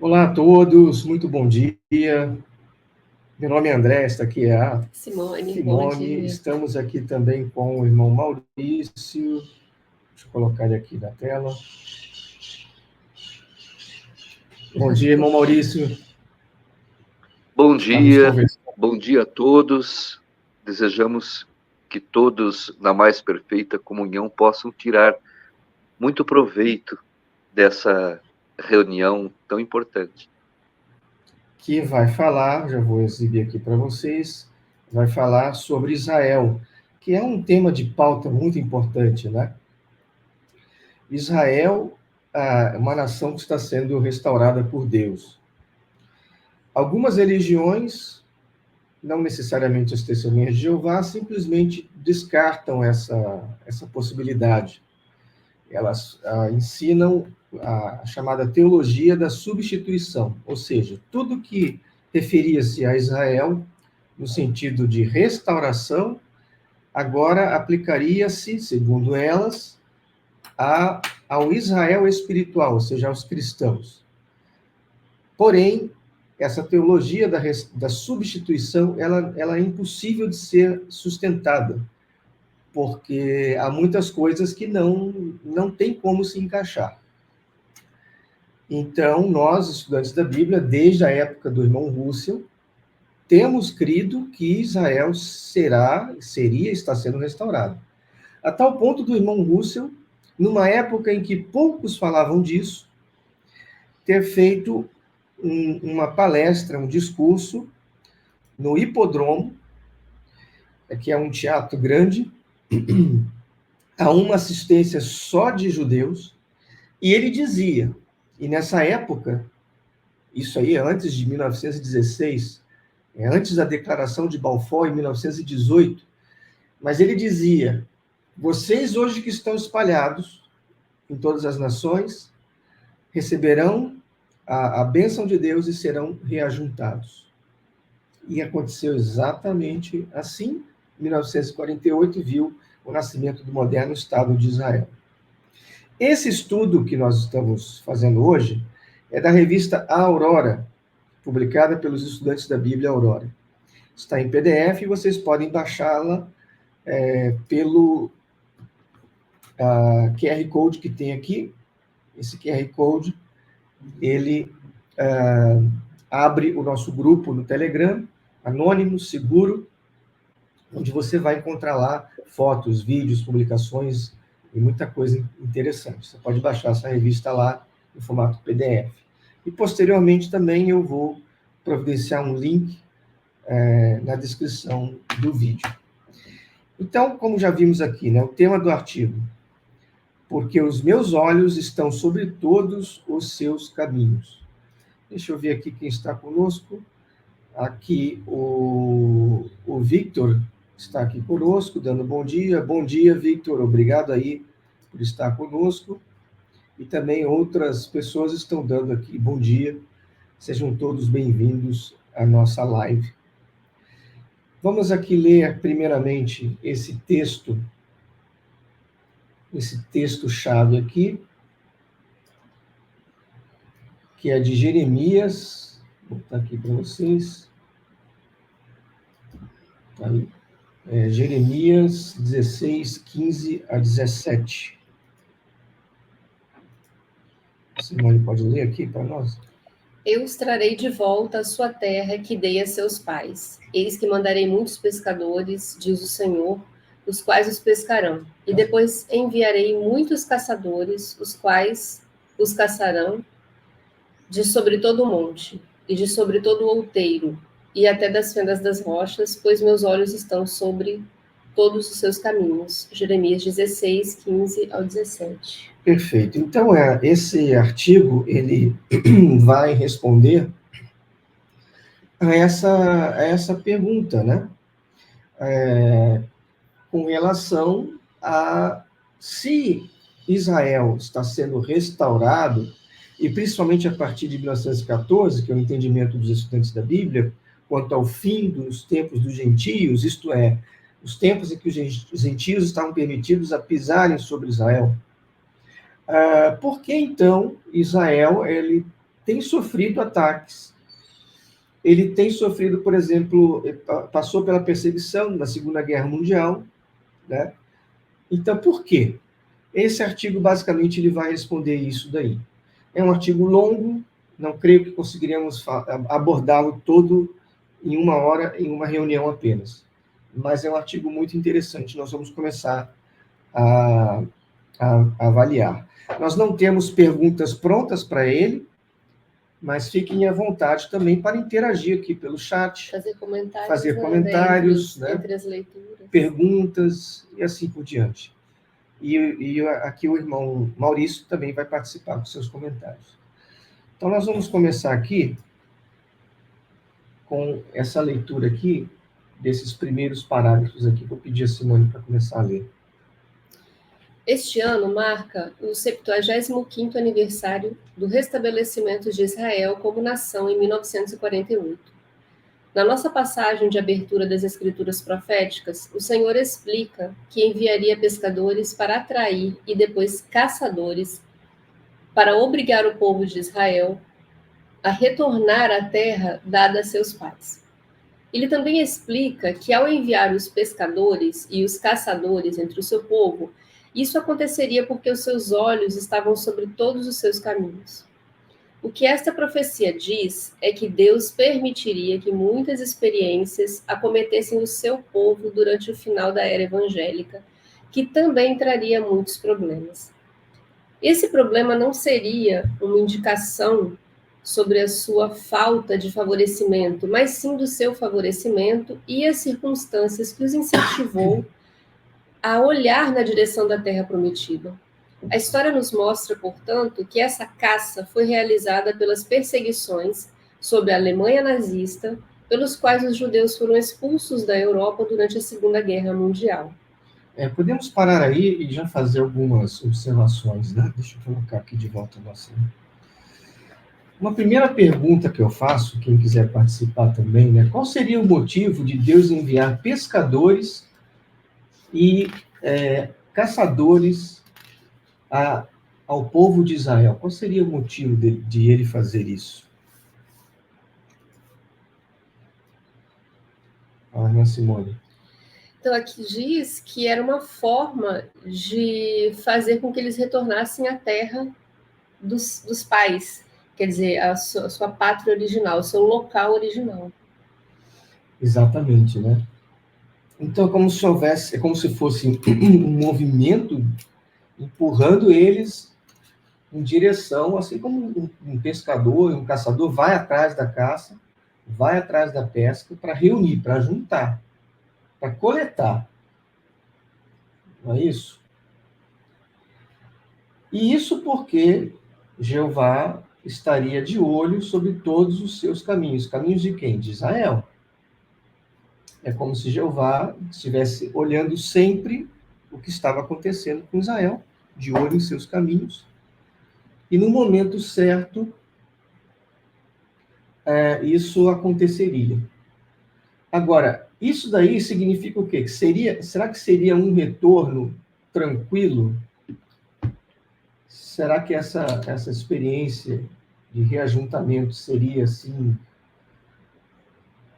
Olá a todos, muito bom dia. Meu nome é André, esta aqui é a Simone, bom dia. Estamos aqui também com o irmão Maurício. Deixa eu colocar ele aqui na tela. Bom dia, irmão Maurício. Bom dia a todos. Desejamos que todos, na mais perfeita comunhão, possam tirar muito proveito dessa reunião tão importante. Que vai falar, já vou exibir aqui para vocês, vai falar sobre Israel, que é um tema de pauta muito importante, né? Israel é uma nação que está sendo restaurada por Deus. Algumas religiões, não necessariamente as testemunhas de Jeová, simplesmente descartam essa possibilidade. Elas ensinam a chamada teologia da substituição, ou seja, tudo que referia-se a Israel, no sentido de restauração, agora aplicaria-se, segundo elas, ao Israel espiritual, ou seja, aos cristãos. Porém, essa teologia da substituição, ela é impossível de ser sustentada, porque há muitas coisas que não tem como se encaixar. Então, nós, estudantes da Bíblia, desde a época do irmão Russell, temos crido que Israel está sendo restaurado. A tal ponto do irmão Russell, numa época em que poucos falavam disso, ter feito uma palestra, um discurso, no Hipodromo, que é um teatro grande, a uma assistência só de judeus, e ele dizia, e nessa época, isso aí é antes de 1916, é antes da Declaração de Balfour, em 1918, mas ele dizia, vocês hoje que estão espalhados em todas as nações, receberão a bênção de Deus e serão reajuntados. E aconteceu exatamente assim. Em 1948, viu o nascimento do moderno Estado de Israel. Esse estudo que nós estamos fazendo hoje é da revista Aurora, publicada pelos estudantes da Bíblia Aurora. Está em PDF e vocês podem baixá-la pelo QR Code que tem aqui. Esse QR Code, ele abre o nosso grupo no Telegram, anônimo, seguro, onde você vai encontrar lá fotos, vídeos, publicações e muita coisa interessante. Você pode baixar essa revista lá em formato PDF. E, posteriormente, também eu vou providenciar um link na descrição do vídeo. Então, como já vimos aqui, né, o tema do artigo, porque os meus olhos estão sobre todos os seus caminhos. Deixa eu ver aqui quem está conosco. Aqui o Victor está aqui conosco, dando bom dia. Bom dia, Victor. Obrigado aí por estar conosco. E também outras pessoas estão dando aqui bom dia. Sejam todos bem-vindos à nossa live. Vamos aqui ler, primeiramente, esse texto-chave aqui, que é de Jeremias. Vou botar aqui para vocês. Aí. Jeremias 16, 15 a 17. Simone, pode ler aqui para nós? Eu os trarei de volta à sua terra que dei a seus pais. Eis que mandarei muitos pescadores, diz o Senhor, os quais os pescarão. E depois enviarei muitos caçadores, os quais os caçarão de sobre todo o monte, e de sobre todo o outeiro, e até das fendas das rochas, pois meus olhos estão sobre todos os seus caminhos. Jeremias 16, 15 ao 17. Perfeito. Então, esse artigo, ele vai responder a essa pergunta, né? Com relação a se Israel está sendo restaurado, e principalmente a partir de 1914, que é o entendimento dos estudantes da Bíblia, quanto ao fim dos tempos dos gentios, isto é, os tempos em que os gentios estavam permitidos a pisarem sobre Israel. Por que, então, Israel ele tem sofrido ataques. Ele tem sofrido, por exemplo, passou pela perseguição na Segunda Guerra Mundial, né? Então, por quê? Esse artigo, basicamente, ele vai responder isso daí. É um artigo longo, não creio que conseguiríamos abordá-lo todo em 1 hora, em uma reunião apenas. Mas é um artigo muito interessante, nós vamos começar a avaliar. Nós não temos perguntas prontas para ele, mas fiquem à vontade também para interagir aqui pelo chat, fazer comentários, né? Entre as leituras. Perguntas e assim por diante. E aqui o irmão Maurício também vai participar com seus comentários. Então, nós vamos começar aqui com essa leitura aqui, desses primeiros parágrafos aqui. Vou pedir a Simone para começar a ler. Este ano marca o 75º aniversário do restabelecimento de Israel como nação em 1948. Na nossa passagem de abertura das Escrituras Proféticas, o Senhor explica que enviaria pescadores para atrair e depois caçadores para obrigar o povo de Israel a retornar à terra dada a seus pais. Ele também explica que ao enviar os pescadores e os caçadores entre o seu povo, isso aconteceria porque os seus olhos estavam sobre todos os seus caminhos. O que esta profecia diz é que Deus permitiria que muitas experiências acometessem o seu povo durante o final da era evangélica, que também traria muitos problemas. Esse problema não seria uma indicação sobre a sua falta de favorecimento, mas sim do seu favorecimento e as circunstâncias que os incentivou a olhar na direção da terra prometida. A história nos mostra, portanto, que essa caça foi realizada pelas perseguições sobre a Alemanha nazista, pelos quais os judeus foram expulsos da Europa durante a Segunda Guerra Mundial. Podemos parar aí e já fazer algumas observações, né? Deixa eu colocar aqui de volta a nossa... Uma primeira pergunta que eu faço, quem quiser participar também, né? Qual seria o motivo de Deus enviar pescadores e caçadores ao povo de Israel? Qual seria o motivo de ele fazer isso? Irmã Simone. Então, aqui diz que era uma forma de fazer com que eles retornassem à terra dos pais, quer dizer, a sua pátria original, o seu local original. Exatamente, né? Então, é como se fosse um movimento empurrando eles em direção, assim como um pescador e um caçador vai atrás da caça, vai atrás da pesca para reunir, para juntar, para coletar. Não é isso? E isso porque Jeová estaria de olho sobre todos os seus caminhos. Caminhos de quem? De Israel. É como se Jeová estivesse olhando sempre o que estava acontecendo com Israel, de olho em seus caminhos. E no momento certo, isso aconteceria. Agora, isso daí significa o quê? Será que seria um retorno tranquilo? Será que essa experiência de reajuntamento seria, assim,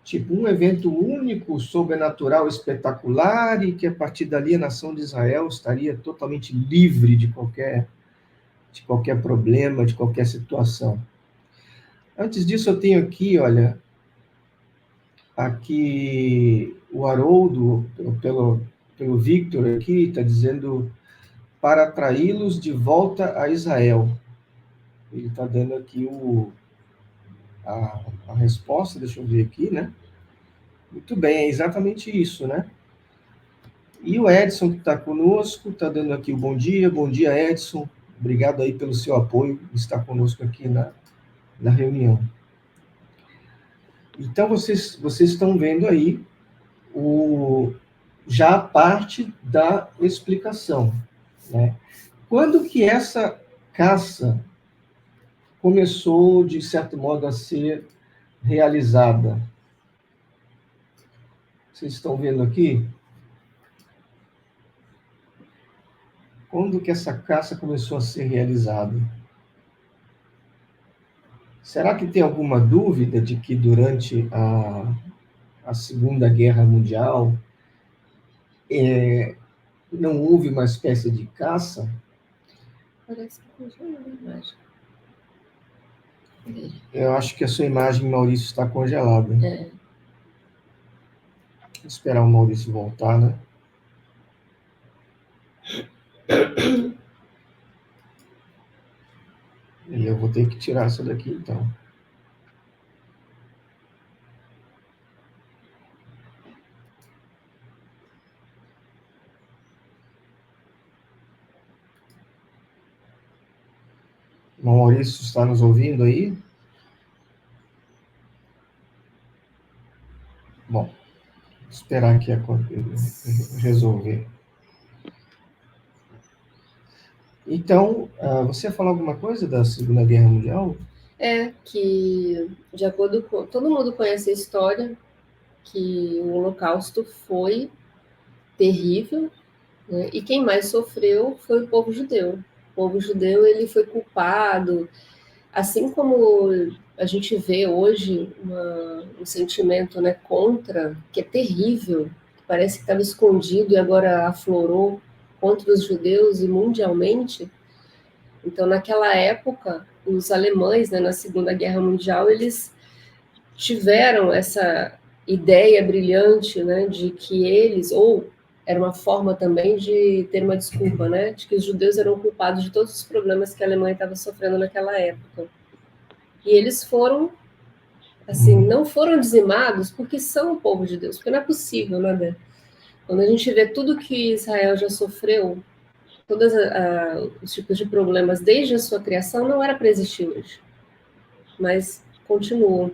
tipo um evento único, sobrenatural, espetacular, e que a partir dali a nação de Israel estaria totalmente livre de qualquer problema, de qualquer situação? Antes disso, eu tenho aqui, olha, aqui o Haroldo, pelo Victor aqui, está dizendo para atraí-los de volta a Israel. Ele está dando aqui a resposta, deixa eu ver aqui, né? Muito bem, é exatamente isso, né? E o Edson, que está conosco, está dando aqui o bom dia. Bom dia, Edson. Obrigado aí pelo seu apoio, estar conosco aqui na reunião. Então, vocês estão vendo aí já a parte da explicação, né? Quando que essa caça começou, de certo modo, a ser realizada? Vocês estão vendo aqui? Quando que essa caça começou a ser realizada? Será que tem alguma dúvida de que durante a Segunda Guerra Mundial não houve uma espécie de caça? Parece que congelou a imagem. Eu acho que a sua imagem, Maurício, está congelada. É. Vou esperar o Maurício voltar, né? E eu vou ter que tirar essa daqui, então. O Maurício está nos ouvindo aí? Bom, vou esperar aqui resolver. Então, você ia falar alguma coisa da Segunda Guerra Mundial? Que, de acordo com... Todo mundo conhece a história, que o Holocausto foi terrível, né? E quem mais sofreu foi o povo judeu. O povo judeu, ele foi culpado, assim como a gente vê hoje um sentimento, né, contra, que é terrível, que parece que estava escondido e agora aflorou contra os judeus e mundialmente. Então, naquela época, os alemães, né, na Segunda Guerra Mundial, eles tiveram essa ideia brilhante, né, de que eles, ou era uma forma também de ter uma desculpa, né, de que os judeus eram culpados de todos os problemas que a Alemanha estava sofrendo naquela época. E eles foram, assim, não foram dizimados porque são o povo de Deus, porque não é possível, né? Quando a gente vê tudo que Israel já sofreu, todos os tipos de problemas desde a sua criação, não era para existir hoje, mas continuam.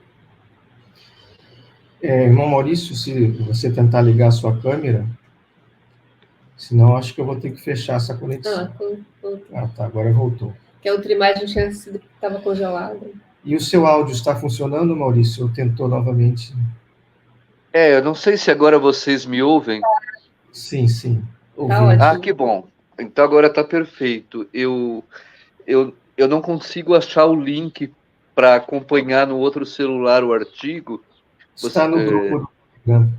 Irmão Maurício, se você tentar ligar a sua câmera, senão acho que eu vou ter que fechar essa conexão. Tá, agora voltou. Que a outra imagem tinha sido que estava congelada. E o seu áudio está funcionando, Maurício? Ou tentou novamente? Eu não sei se agora vocês me ouvem. Sim, sim. Tá ótimo. Que bom. Então agora está perfeito. Eu não consigo achar o link para acompanhar no outro celular o artigo. Está no grupo do Telegram.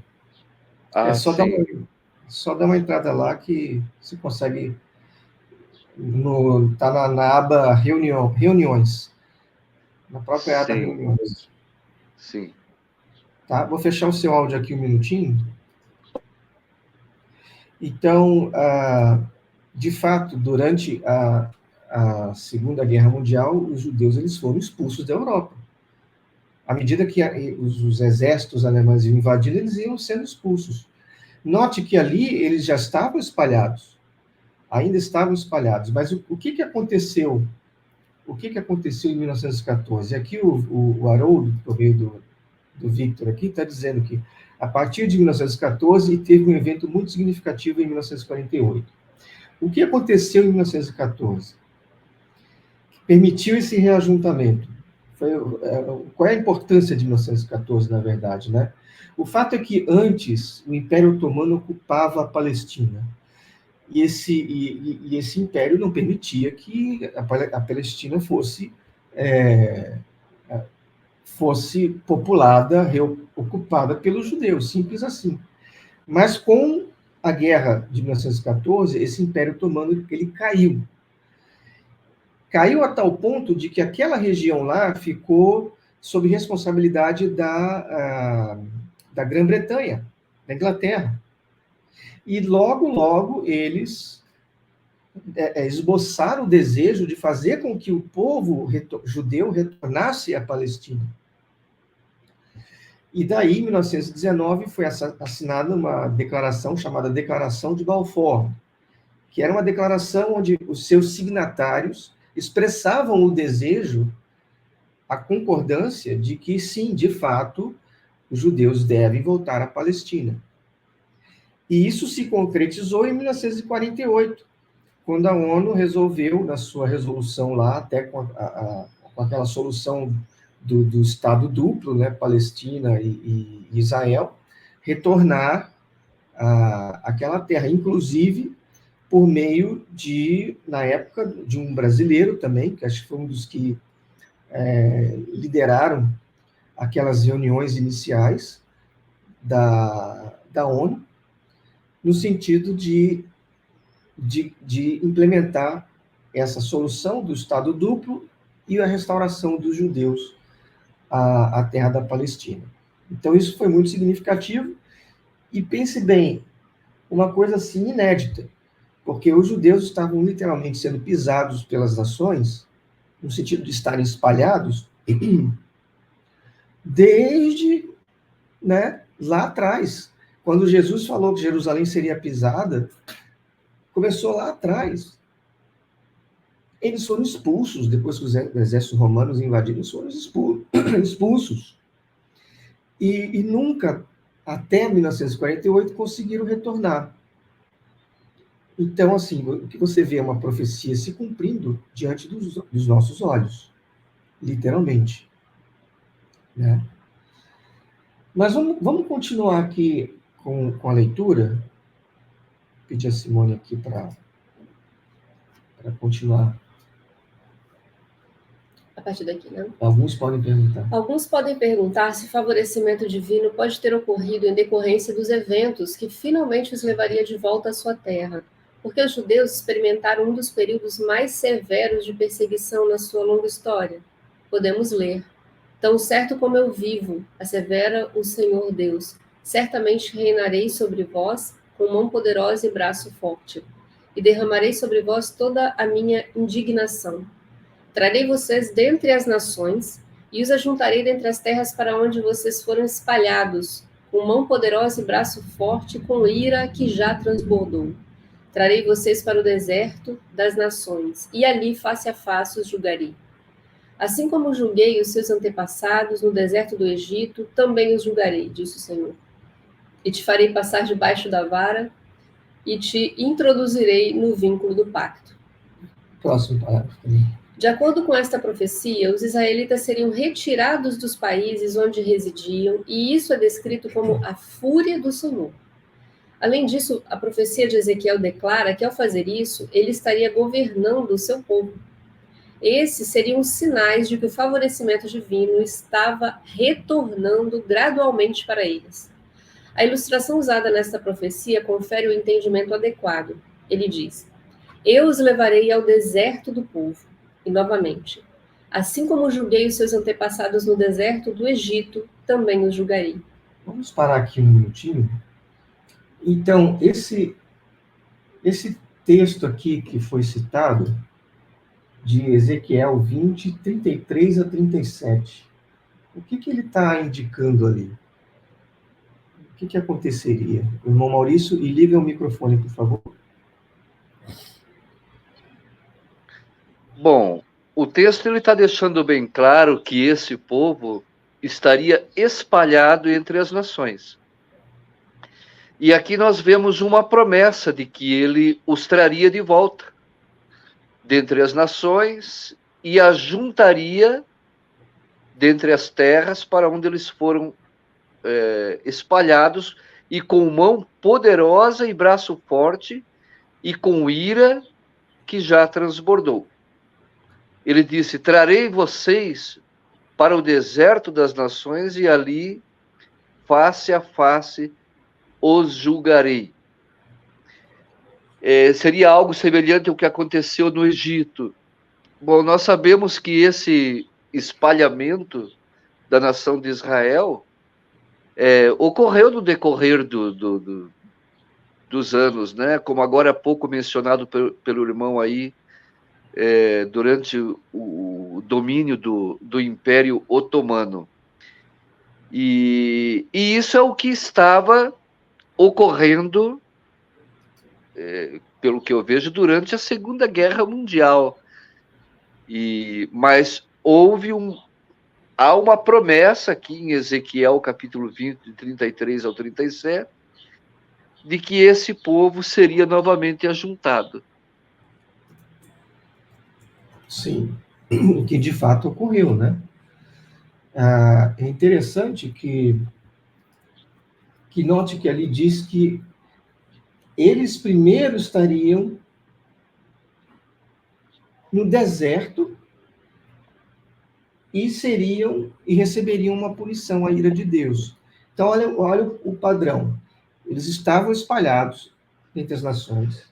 Só dar uma entrada lá que você consegue. Está na aba reuniões. Na própria aba reuniões. Sim. Tá? Vou fechar o seu áudio aqui um minutinho. Então, de fato, durante a Segunda Guerra Mundial, os judeus eles foram expulsos da Europa. À medida que os exércitos alemães iam invadindo, eles iam sendo expulsos. Note que ali eles já estavam espalhados, ainda estavam espalhados. Mas o que aconteceu? O que aconteceu em 1914? Aqui o Haroldo, por meio do Victor aqui, está dizendo que a partir de 1914 teve um evento muito significativo em 1948. O que aconteceu em 1914? Permitiu esse reajuntamento. Qual é a importância de 1914, na verdade, né? O fato é que antes o Império Otomano ocupava a Palestina. E esse império não permitia que a Palestina fosse populada, ocupada pelos judeus, simples assim. Mas com a guerra de 1914, esse Império Otomano ele caiu. Caiu a tal ponto de que aquela região lá ficou sob responsabilidade da Grã-Bretanha, da Inglaterra. E logo eles esboçaram o desejo de fazer com que o povo judeu retornasse à Palestina. E daí, em 1919, foi assinada uma declaração chamada Declaração de Balfour, que era uma declaração onde os seus signatários expressavam o desejo, a concordância de que, sim, de fato, os judeus devem voltar à Palestina. E isso se concretizou em 1948, quando a ONU resolveu, na sua resolução lá, até com aquela solução do Estado duplo, né, Palestina e Israel, retornar àquela terra, inclusive por meio de, na época, de um brasileiro também, que acho que foi um dos que lideraram aquelas reuniões iniciais da ONU, no sentido de implementar essa solução do Estado duplo e a restauração dos judeus à terra da Palestina. Então, isso foi muito significativo, e pense bem, uma coisa assim inédita, porque os judeus estavam literalmente sendo pisados pelas nações, no sentido de estarem espalhados, desde, né, lá atrás. Quando Jesus falou que Jerusalém seria pisada, começou lá atrás. Eles foram expulsos, depois que os exércitos romanos invadiram, eles foram expulsos. E nunca, até 1948, conseguiram retornar. Então, assim, o que você vê é uma profecia se cumprindo diante dos nossos olhos, literalmente. Né? Mas vamos continuar aqui com a leitura. Vou pedir a Simone aqui para continuar. A partir daqui, né? Alguns podem perguntar. Alguns podem perguntar se o favorecimento divino pode ter ocorrido em decorrência dos eventos que finalmente os levaria de volta à sua terra, porque os judeus experimentaram um dos períodos mais severos de perseguição na sua longa história. Podemos ler: tão certo como eu vivo, assevera o Senhor Deus, certamente reinarei sobre vós com mão poderosa e braço forte, e derramarei sobre vós toda a minha indignação. Trarei vocês dentre as nações, e os ajuntarei dentre as terras para onde vocês foram espalhados, com mão poderosa e braço forte, com ira que já transbordou. Trarei vocês para o deserto das nações, e ali face a face os julgarei. Assim como julguei os seus antepassados no deserto do Egito, também os julgarei, disse o Senhor. E te farei passar debaixo da vara, e te introduzirei no vínculo do pacto. Próximo parágrafo também. De acordo com esta profecia, os israelitas seriam retirados dos países onde residiam, e isso é descrito como a fúria do Senhor. Além disso, a profecia de Ezequiel declara que, ao fazer isso, ele estaria governando o seu povo. Esses seriam os sinais de que o favorecimento divino estava retornando gradualmente para eles. A ilustração usada nesta profecia confere o entendimento adequado. Ele diz: eu os levarei ao deserto do povo. E, novamente, assim como julguei os seus antepassados no deserto do Egito, também os julgarei. Vamos parar aqui um minutinho. Então, esse texto aqui que foi citado, de Ezequiel 20, 33 a 37, o que ele está indicando ali? O que aconteceria? O irmão Maurício, e liga o microfone, por favor. Bom, o texto está deixando bem claro que esse povo estaria espalhado entre as nações. E aqui nós vemos uma promessa de que ele os traria de volta dentre as nações e as juntaria dentre as terras para onde eles foram espalhados, e com mão poderosa e braço forte e com ira que já transbordou. Ele disse: trarei vocês para o deserto das nações e ali, face a face, os julgarei. Seria algo semelhante ao que aconteceu no Egito. Bom, nós sabemos que esse espalhamento da nação de Israel ocorreu no decorrer dos anos, né? Como agora há pouco mencionado pelo irmão aí, durante o domínio do Império Otomano. E isso é o que estava ocorrendo, pelo que eu vejo, durante a Segunda Guerra Mundial. Mas há uma promessa aqui em Ezequiel, capítulo 20, de 33 ao 37, de que esse povo seria novamente ajuntado. Sim, o que de fato ocorreu, né? É interessante que note que ali diz que eles primeiro estariam no deserto e receberiam uma punição, a ira de Deus. Então, olha o padrão. Eles estavam espalhados entre as nações.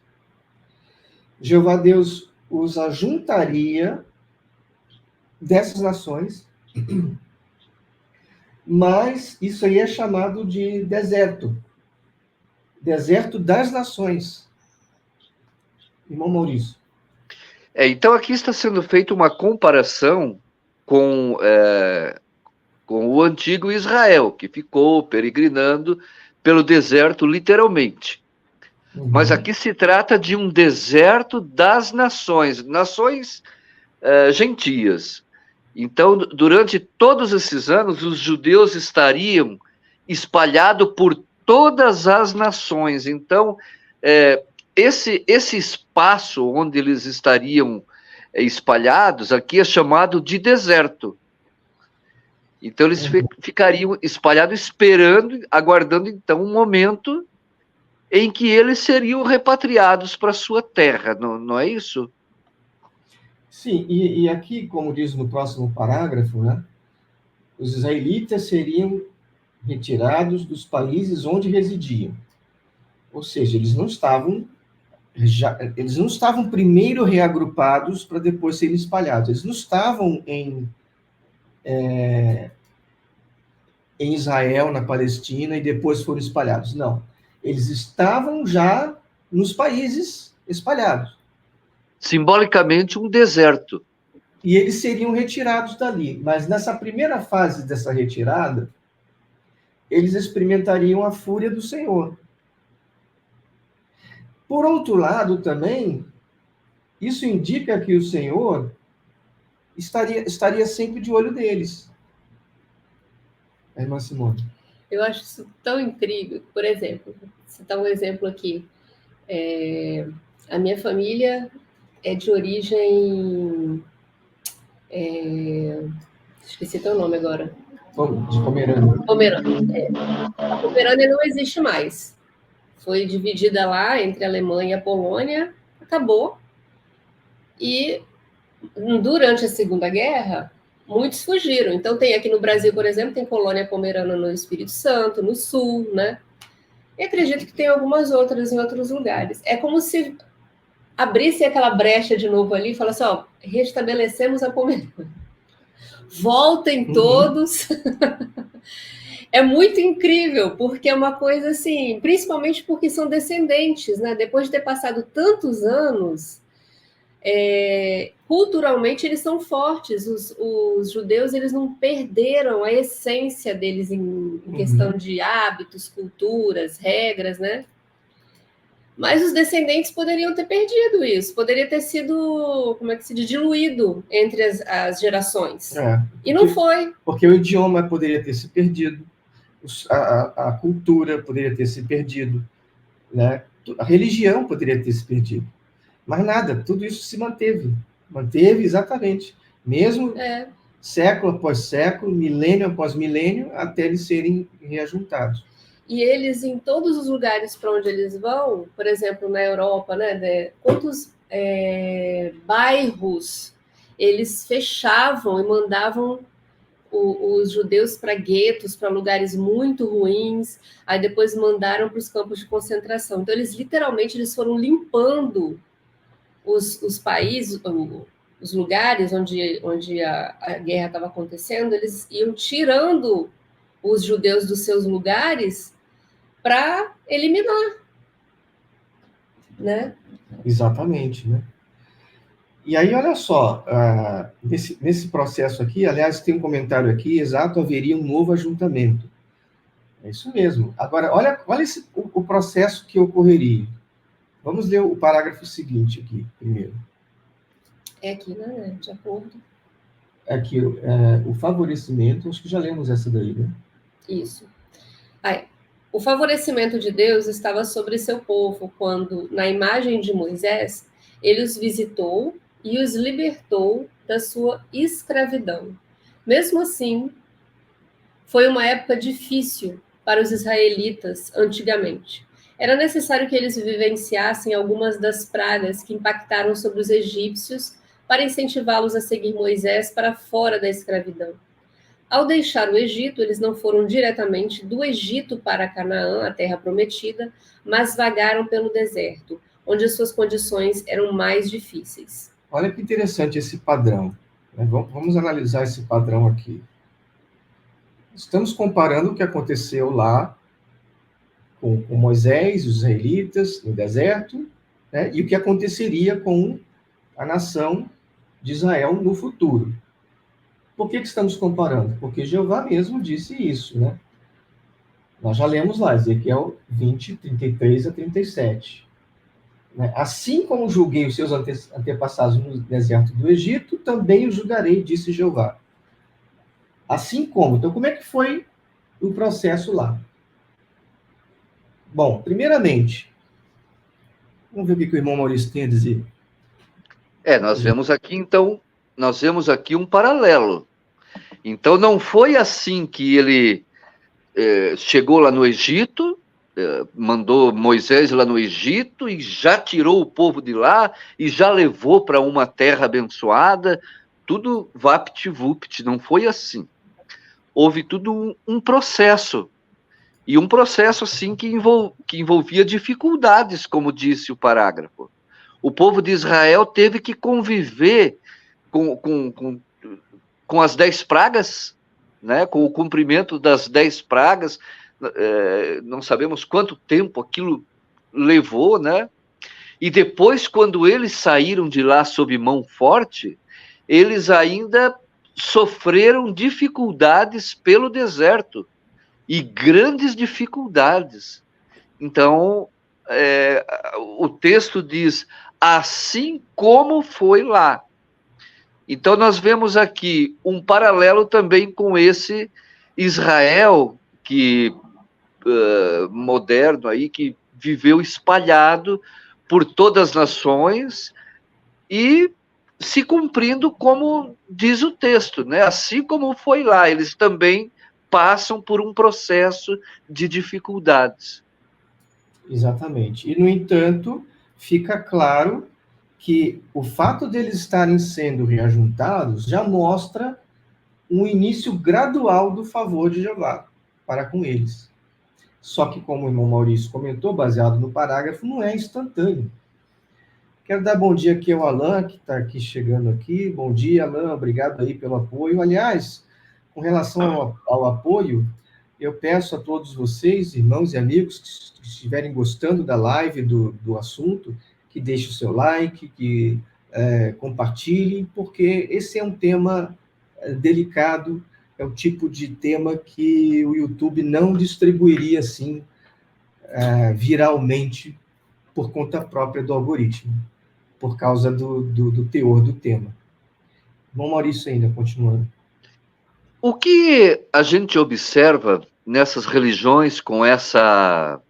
Jeová Deus os ajuntaria dessas nações, mas isso aí é chamado de deserto. Deserto das nações. Irmão Maurício. Então, aqui está sendo feita uma comparação com o antigo Israel, que ficou peregrinando pelo deserto, literalmente. Mas aqui se trata de um deserto das nações, nações gentias. Então, durante todos esses anos, os judeus estariam espalhados por todas as nações. Então, esse espaço onde eles estariam espalhados aqui é chamado de deserto. Então, eles ficariam espalhados esperando, aguardando, então, um momento em que eles seriam repatriados para sua terra, não é isso? Sim, e aqui, como diz no próximo parágrafo, né, os israelitas seriam retirados dos países onde residiam. Ou seja, eles não estavam primeiro reagrupados para depois serem espalhados. Eles não estavam em Israel, na Palestina, e depois foram espalhados. Não. Eles estavam já nos países espalhados. Simbolicamente, um deserto. E eles seriam retirados dali. Mas nessa primeira fase dessa retirada, eles experimentariam a fúria do Senhor. Por outro lado, também, isso indica que o Senhor estaria sempre de olho deles. Irmã Simone. Eu acho isso tão incrível. Por exemplo, vou citar um exemplo aqui. A minha família é de origem... esqueci teu nome agora. De Pomerânia. Pomerânia. A Pomerânia não existe mais. Foi dividida lá entre a Alemanha e a Polônia, acabou. E durante a Segunda Guerra, muitos fugiram. Então, tem aqui no Brasil, por exemplo, tem colônia pomerana no Espírito Santo, no Sul, né? E acredito que tem algumas outras em outros lugares. É como se abrisse aquela brecha de novo ali e falasse, ó, restabelecemos a Pomerânia. Voltem todos. É muito incrível, porque é uma coisa assim, principalmente porque são descendentes, né? Depois de ter passado tantos anos, culturalmente eles são fortes. Os judeus, eles não perderam a essência deles em questão de hábitos, culturas, regras, né? Mas os descendentes poderiam ter perdido isso, poderia ter sido, como é que se diz, diluído entre as gerações. E não foi. Porque o idioma poderia ter se perdido, a cultura poderia ter se perdido, né? A religião poderia ter se perdido. Mas nada, tudo isso se manteve. Manteve exatamente. Mesmo século após século, milênio após milênio, até eles serem reajuntados. E eles, em todos os lugares para onde eles vão, por exemplo, na Europa, né, quantos bairros eles fechavam e mandavam os judeus para guetos, para lugares muito ruins, aí depois mandaram para os campos de concentração. Então, eles literalmente foram limpando os países, os lugares onde a guerra estava acontecendo, eles iam tirando os judeus dos seus lugares para eliminar, né? Exatamente, né? E aí, olha só, nesse processo aqui, aliás, tem um comentário aqui, exato, haveria um novo ajuntamento. É isso mesmo. Agora, olha o processo que ocorreria. Vamos ler o parágrafo seguinte aqui, primeiro. É aqui, né? De acordo. Aqui, o favorecimento, acho que já lemos essa daí, né? Isso. O favorecimento de Deus estava sobre seu povo quando, na imagem de Moisés, ele os visitou e os libertou da sua escravidão. Mesmo assim, foi uma época difícil para os israelitas antigamente. Era necessário que eles vivenciassem algumas das pragas que impactaram sobre os egípcios para incentivá-los a seguir Moisés para fora da escravidão. Ao deixar o Egito, eles não foram diretamente do Egito para Canaã, a terra prometida, mas vagaram pelo deserto, onde as suas condições eram mais difíceis. Olha que interessante esse padrão. Vamos analisar esse padrão aqui. Estamos comparando o que aconteceu lá com Moisés, os israelitas, no deserto, né, e o que aconteceria com a nação de Israel no futuro. Por que estamos comparando? Porque Jeová mesmo disse isso, né? Nós já lemos lá, Ezequiel 20, 33 a 37. Né? Assim como julguei os seus antepassados no deserto do Egito, também os julgarei, disse Jeová. Assim como. Então, como é que foi o processo lá? Bom, primeiramente, vamos ver o que o irmão Maurício tem a dizer. Nós vemos aqui um paralelo. Então, não foi assim que ele chegou lá no Egito, mandou Moisés lá no Egito e já tirou o povo de lá e já levou para uma terra abençoada, tudo vapt-vupt, não foi assim. Houve tudo um processo, e um processo assim que envolvia dificuldades, como disse o parágrafo. O povo de Israel teve que conviver com as 10 pragas, né, com o cumprimento das 10 pragas, não sabemos quanto tempo aquilo levou, né? E depois, quando eles saíram de lá sob mão forte, eles ainda sofreram dificuldades pelo deserto, e grandes dificuldades. Então, o texto diz, assim como foi lá. Então, nós vemos aqui um paralelo também com esse Israel moderno aí, que viveu espalhado por todas as nações e se cumprindo como diz o texto, né? Assim como foi lá, eles também passam por um processo de dificuldades. Exatamente. E, no entanto, fica claro que o fato deles estarem sendo reajuntados já mostra um início gradual do favor de Jeová para com eles. Só que, como o irmão Maurício comentou, baseado no parágrafo, não é instantâneo. Quero dar bom dia aqui ao Alan, que está aqui chegando aqui. Bom dia, Alan, obrigado aí pelo apoio. Aliás, com relação ao apoio, eu peço a todos vocês, irmãos e amigos, que estiverem gostando da live, do assunto, que deixem o seu like, que compartilhem, porque esse é um tema delicado, é o tipo de tema que o YouTube não distribuiria assim viralmente por conta própria do algoritmo, por causa do teor do tema. Bom, Maurício, ainda continuando. O que a gente observa nessas religiões com essa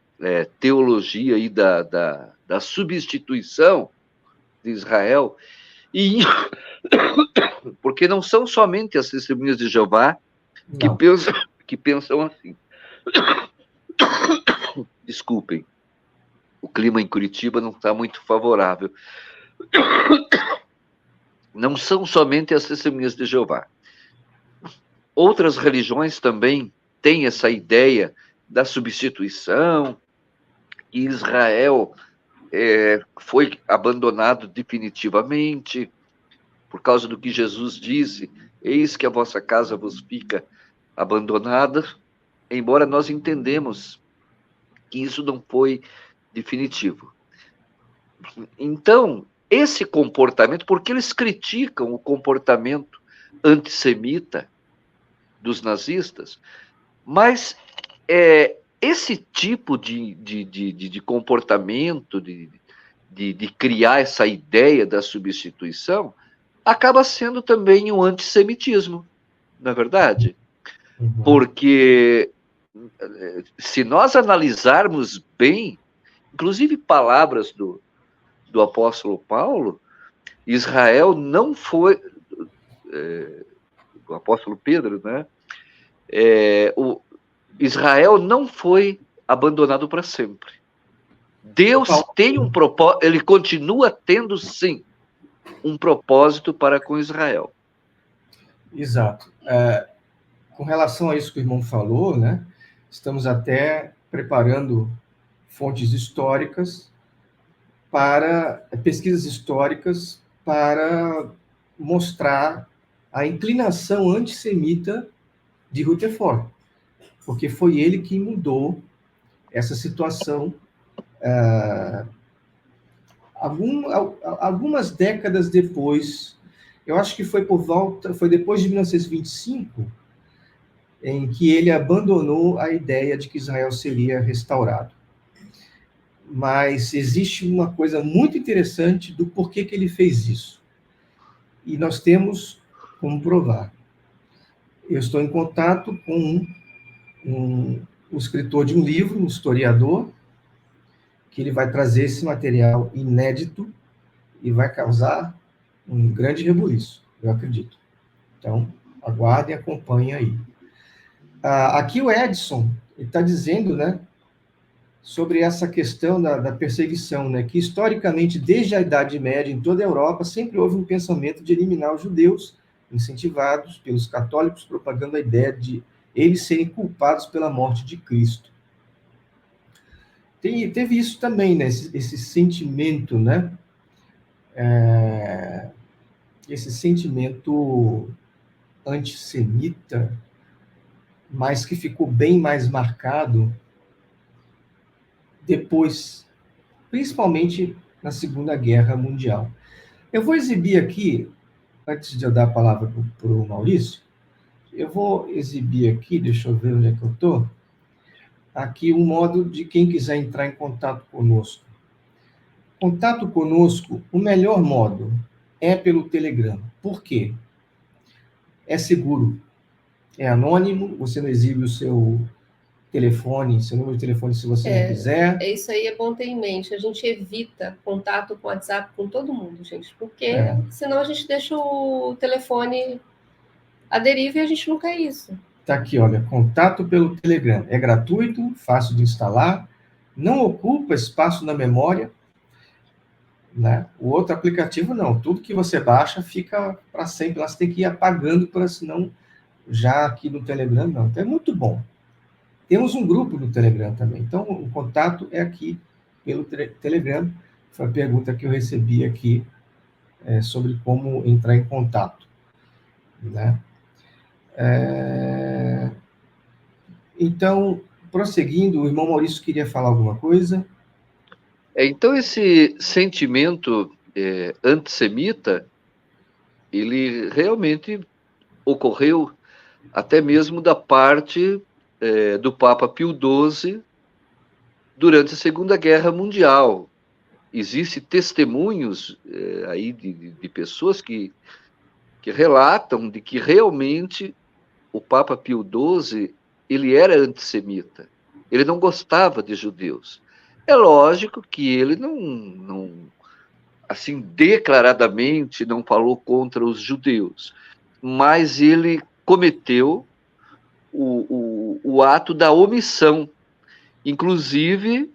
teologia aí da substituição de Israel, porque não são somente as testemunhas de Jeová que pensam assim. Desculpem, o clima em Curitiba não está muito favorável. Não são somente as testemunhas de Jeová. Outras religiões também têm essa ideia da substituição, e Israel foi abandonado definitivamente, por causa do que Jesus disse, eis que a vossa casa vos fica abandonada, embora nós entendemos que isso não foi definitivo. Então, esse comportamento, porque eles criticam o comportamento antissemita dos nazistas, mas esse tipo de comportamento, de criar essa ideia da substituição, acaba sendo também um antissemitismo, não é verdade? Uhum. Porque se nós analisarmos bem, inclusive palavras do apóstolo Paulo, Israel não foi... o apóstolo Pedro, né? Israel não foi abandonado para sempre. Deus tem um propósito, ele continua tendo, sim, um propósito para com Israel. Exato. Com relação a isso que o irmão falou, né, estamos até preparando fontes históricas para pesquisas históricas para mostrar a inclinação antissemita de Rutherford, porque foi ele que mudou essa situação algumas décadas depois. Eu acho que foi depois de 1925, em que ele abandonou a ideia de que Israel seria restaurado. Mas existe uma coisa muito interessante do porquê que ele fez isso. E nós temos como provar. Eu estou em contato com um escritor de um livro, um historiador, que ele vai trazer esse material inédito e vai causar um grande rebuliço, eu acredito. Então, aguardem e acompanhem aí. Aqui o Edson está dizendo, né, sobre essa questão da perseguição, né, que historicamente, desde a Idade Média, em toda a Europa, sempre houve um pensamento de eliminar os judeus, incentivados pelos católicos, propagando a ideia de eles serem culpados pela morte de Cristo. Teve isso também, né, esse sentimento, né, esse sentimento antissemita, mas que ficou bem mais marcado depois, principalmente na Segunda Guerra Mundial. Eu vou exibir aqui, antes de eu dar a palavra para o Maurício, eu vou exibir aqui, deixa eu ver onde é que eu estou, aqui um modo de quem quiser entrar em contato conosco. Contato conosco, o melhor modo é pelo Telegram. Por quê? É seguro, é anônimo, você não exibe o seu telefone, seu número de telefone, se você não quiser. Isso aí é bom ter em mente. A gente evita contato com WhatsApp com todo mundo, gente, porque senão a gente deixa o telefone à deriva e a gente não quer isso. Tá aqui, olha, contato pelo Telegram. É gratuito, fácil de instalar, não ocupa espaço na memória, né? O outro aplicativo não, tudo que você baixa fica para sempre, lá você tem que ir apagando, para senão já aqui no Telegram não. Então é muito bom. Temos um grupo no Telegram também, então o contato é aqui pelo Telegram. Foi a pergunta que eu recebi aqui sobre como entrar em contato, né? Então, prosseguindo, o irmão Maurício queria falar alguma coisa? Então, esse sentimento antissemita, ele realmente ocorreu até mesmo da parte do Papa Pio XII durante a Segunda Guerra Mundial. Existem testemunhos aí de pessoas que relatam de que realmente o Papa Pio XII ele era antissemita. Ele não gostava de judeus. É lógico que ele não assim, declaradamente não falou contra os judeus, mas ele cometeu o ato da omissão. Inclusive,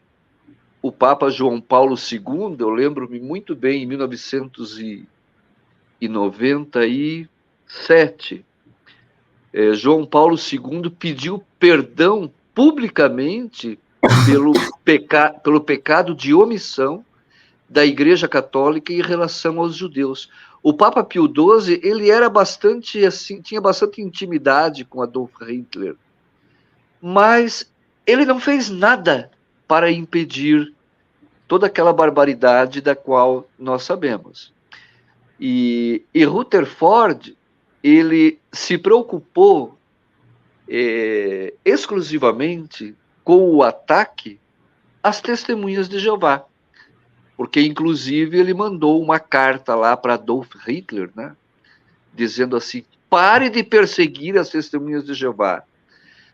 o Papa João Paulo II, eu lembro-me muito bem, em 1997, João Paulo II pediu perdão publicamente pelo pecado de omissão da Igreja Católica em relação aos judeus. O Papa Pio XII, ele era bastante assim, tinha bastante intimidade com Adolf Hitler, mas ele não fez nada para impedir toda aquela barbaridade da qual nós sabemos. E Rutherford, ele se preocupou exclusivamente com o ataque às testemunhas de Jeová, porque inclusive ele mandou uma carta lá para Adolf Hitler, né, dizendo assim: pare de perseguir as testemunhas de Jeová,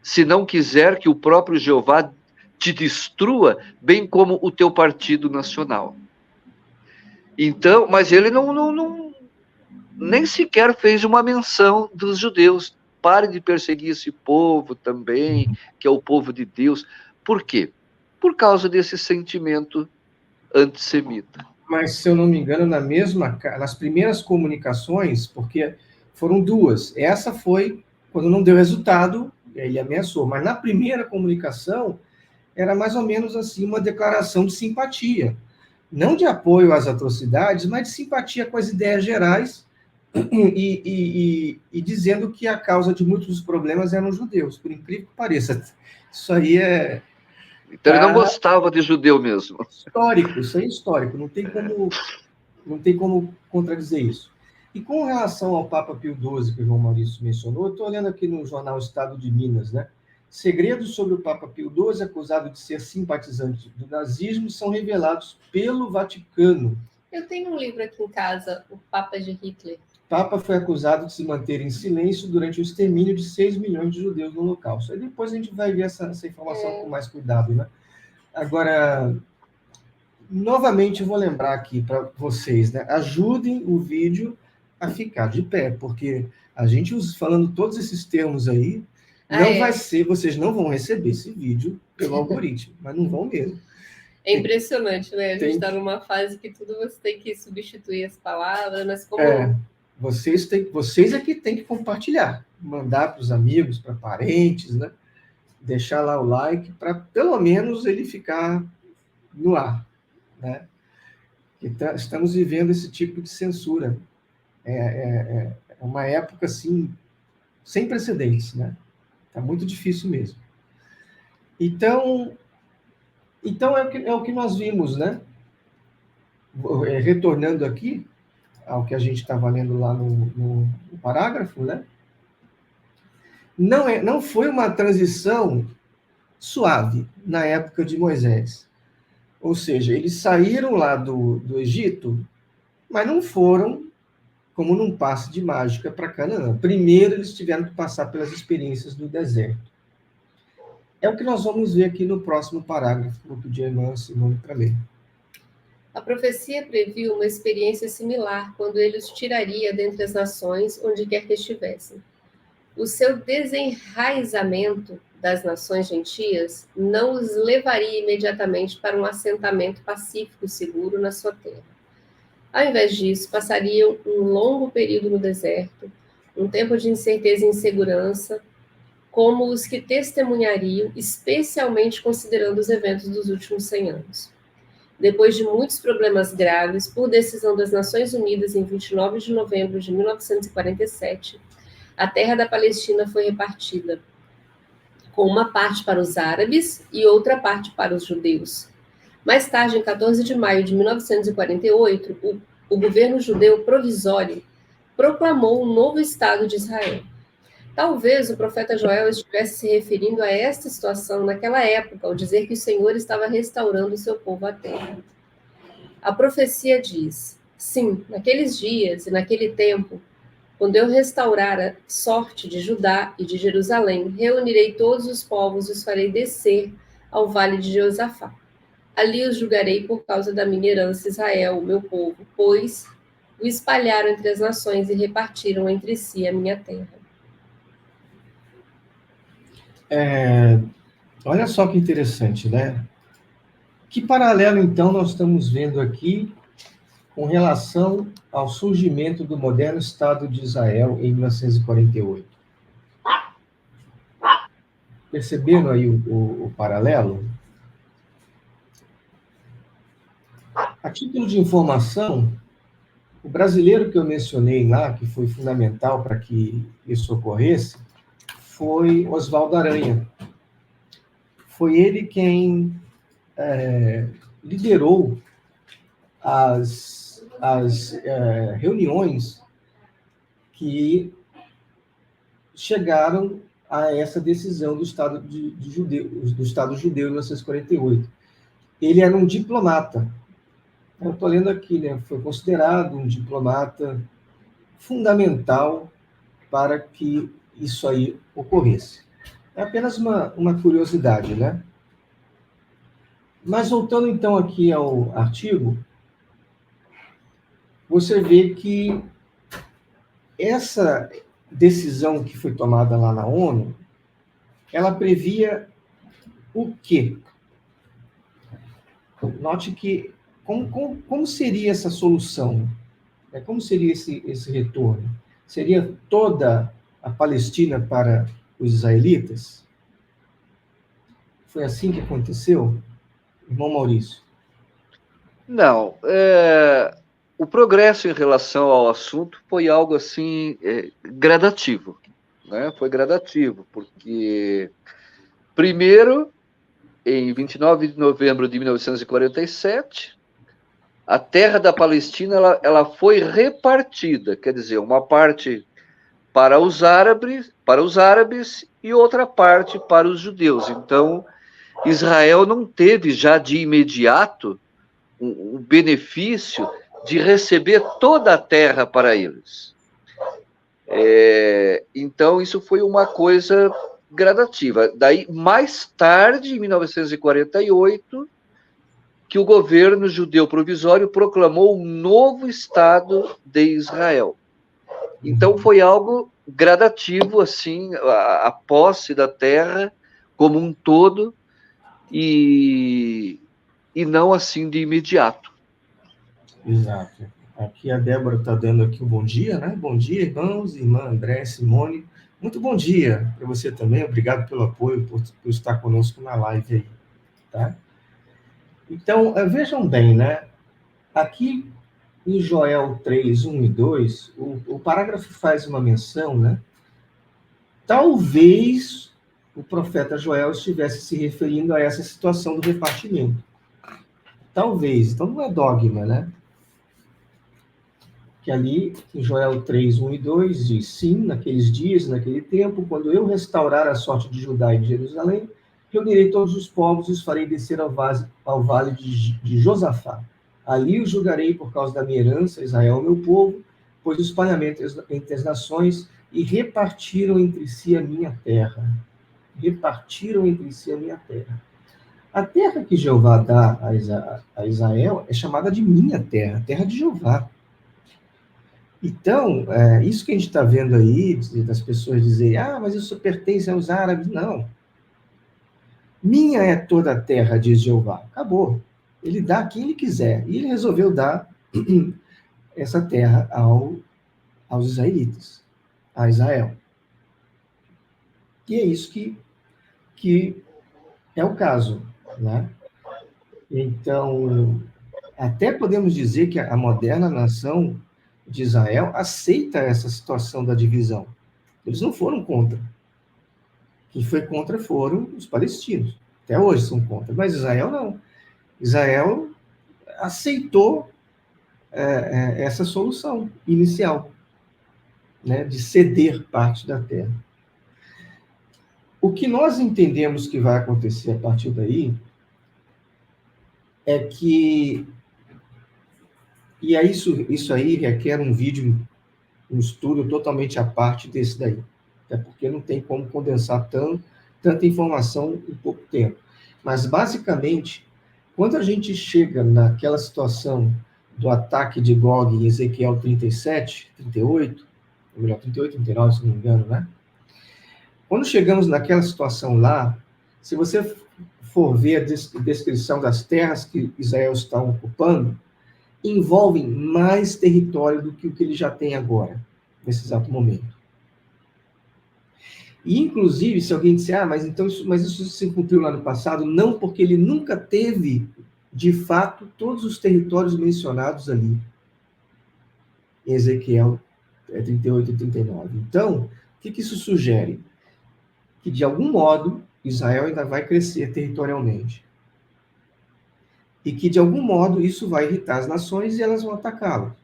se não quiser que o próprio Jeová te destrua, bem como o teu partido nacional. Então, mas ele nem sequer fez uma menção dos judeus. Pare de perseguir esse povo também, que é o povo de Deus. Por quê? Por causa desse sentimento antissemita. Mas, se eu não me engano, nas primeiras comunicações, porque foram duas. Essa foi quando não deu resultado, e aí ele ameaçou. Mas na primeira comunicação, era mais ou menos assim uma declaração de simpatia. Não de apoio às atrocidades, mas de simpatia com as ideias gerais e dizendo que a causa de muitos dos problemas eram os judeus, por incrível que pareça. Isso aí é Então ele não gostava de judeu mesmo. histórico, isso aí é histórico, não tem como contradizer isso. E com relação ao Papa Pio XII, que o João Maurício mencionou, eu estou olhando aqui no jornal Estado de Minas, né? Segredos sobre o Papa Pio XII, acusado de ser simpatizante do nazismo, são revelados pelo Vaticano. Eu tenho um livro aqui em casa, O Papa de Hitler. O Papa foi acusado de se manter em silêncio durante o extermínio de 6 milhões de judeus no Holocausto. Aí depois a gente vai ver essa informação com mais cuidado, né? Agora, novamente, eu vou lembrar aqui para vocês, né? Ajudem o vídeo a ficar de pé, porque a gente falando todos esses termos aí, não vai ser, vocês não vão receber esse vídeo pelo algoritmo, mas não vão mesmo. É impressionante, né? A gente está numa fase que tudo você tem que substituir as palavras, mas como... Vocês é que tem que compartilhar, mandar para os amigos, para parentes, né? Deixar lá o like, para pelo menos ele ficar no ar, né? Estamos vivendo esse tipo de censura. É uma época, assim, sem precedentes, né? Está muito difícil mesmo. Então é o que nós vimos, né? Retornando aqui ao que a gente estava lendo lá no parágrafo, né? Não foi uma transição suave na época de Moisés. Ou seja, eles saíram lá do Egito, mas não foram como num passe de mágica para Canaã. Primeiro, eles tiveram que passar pelas experiências do deserto. É o que nós vamos ver aqui no próximo parágrafo, vou pedir a irmã Simone para ler. A profecia previu uma experiência similar quando ele os tiraria dentre as nações, onde quer que estivessem. O seu desenraizamento das nações gentias não os levaria imediatamente para um assentamento pacífico e seguro na sua terra. Ao invés disso, passariam um longo período no deserto, um tempo de incerteza e insegurança, como os que testemunhariam, especialmente considerando os eventos dos últimos 100 anos. Depois de muitos problemas graves, por decisão das Nações Unidas em 29 de novembro de 1947, a terra da Palestina foi repartida, com uma parte para os árabes e outra parte para os judeus. Mais tarde, em 14 de maio de 1948, o governo judeu provisório proclamou um novo Estado de Israel. Talvez o profeta Joel estivesse se referindo a esta situação naquela época, ao dizer que o Senhor estava restaurando o seu povo à terra. A profecia diz: sim, naqueles dias e naquele tempo, quando eu restaurar a sorte de Judá e de Jerusalém, reunirei todos os povos e os farei descer ao vale de Josafá. Ali os julgarei por causa da minha herança Israel, o meu povo, pois o espalharam entre as nações e repartiram entre si a minha terra. Olha só que interessante, né? Que paralelo, então, nós estamos vendo aqui com relação ao surgimento do moderno Estado de Israel em 1948? Perceberam aí o paralelo? A título de informação, o brasileiro que eu mencionei lá, que foi fundamental para que isso ocorresse, foi Oswaldo Aranha. Foi ele quem liderou as reuniões que chegaram a essa decisão do Estado do Estado judeu em 1948. Ele era um diplomata. Eu estou lendo aqui, né? Foi considerado um diplomata fundamental para que isso aí ocorresse. É apenas uma curiosidade, né? Mas voltando então aqui ao artigo, você vê que essa decisão que foi tomada lá na ONU, ela previa o quê? Note que Como seria essa solução? Como seria esse retorno? Seria toda a Palestina para os israelitas? Foi assim que aconteceu, irmão Maurício? Não, o progresso em relação ao assunto foi algo assim gradativo, né? Foi gradativo, porque primeiro, em 29 de novembro de 1947, a terra da Palestina ela foi repartida, quer dizer, uma parte para os árabes e outra parte para os judeus. Então, Israel não teve já de imediato o benefício de receber toda a terra para eles. Então, isso foi uma coisa gradativa. Daí, mais tarde, em 1948, que o governo judeu provisório proclamou um novo Estado de Israel. Então, foi algo gradativo, assim, a posse da terra como um todo, e não assim de imediato. Exato. Aqui a Débora está dando aqui um bom dia, né? Bom dia, irmãos, irmã André, Simone. Muito bom dia para você também. Obrigado pelo apoio, por estar conosco na live aí, tá? Então, vejam bem, né? Aqui em Joel 3, 1 e 2, o parágrafo faz uma menção, né? Talvez o profeta Joel estivesse se referindo a essa situação do repartimento. Talvez. Então, não é dogma, né? Que ali, em Joel 3, 1 e 2, diz: sim, naqueles dias, naquele tempo, quando eu restaurar a sorte de Judá e de Jerusalém, reunirei todos os povos e os farei descer ao vale de Josafá. Ali os julgarei por causa da minha herança, Israel, meu povo, pois o espalhamento entre as nações, e repartiram entre si a minha terra. Repartiram entre si a minha terra. A terra que Jeová dá a Israel é chamada de minha terra, terra de Jeová. Então, isso que a gente está vendo aí, das pessoas dizerem, mas isso pertence aos árabes. Não. Minha é toda a terra, diz Jeová. Acabou. Ele dá a quem ele quiser. E ele resolveu dar essa terra aos israelitas, a Israel. E é isso que é o caso, né? Então, até podemos dizer que a moderna nação de Israel aceita essa situação da divisão. Eles não foram contra. Quem foi contra foram os palestinos. Até hoje são contra. Mas Israel não. Israel aceitou essa solução inicial, né, de ceder parte da terra. O que nós entendemos que vai acontecer a partir daí é que, e é isso aí requer um vídeo, um estudo totalmente à parte desse daí, até porque não tem como condensar tanta informação em pouco tempo. Mas, basicamente, quando a gente chega naquela situação do ataque de Gog em Ezequiel 37, 38, ou melhor, 38, 39, se não me engano, né? Quando chegamos naquela situação lá, se você for ver a descrição das terras que Israel está ocupando, envolvem mais território do que o que ele já tem agora, nesse exato momento. E, inclusive, se alguém disser, mas isso se cumpriu lá no passado, não, porque ele nunca teve, de fato, todos os territórios mencionados ali, em Ezequiel 38 e 39. Então, o que isso sugere? Que, de algum modo, Israel ainda vai crescer territorialmente. E que, de algum modo, isso vai irritar as nações e elas vão atacá-lo.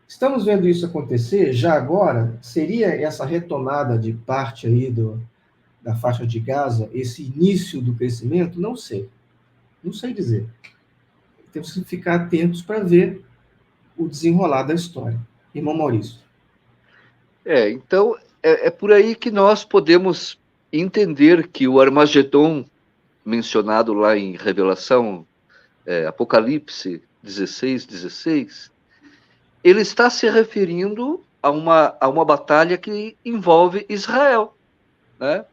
Estamos vendo isso acontecer já agora? Seria essa retomada de parte aí da faixa de Gaza, esse início do crescimento? Não sei. Não sei dizer. Temos que ficar atentos para ver o desenrolar da história. Irmão Maurício. Então, é por aí que nós podemos entender que o Armagedon, mencionado lá em Revelação, Apocalipse 16, ele está se referindo a uma batalha que envolve Israel, né?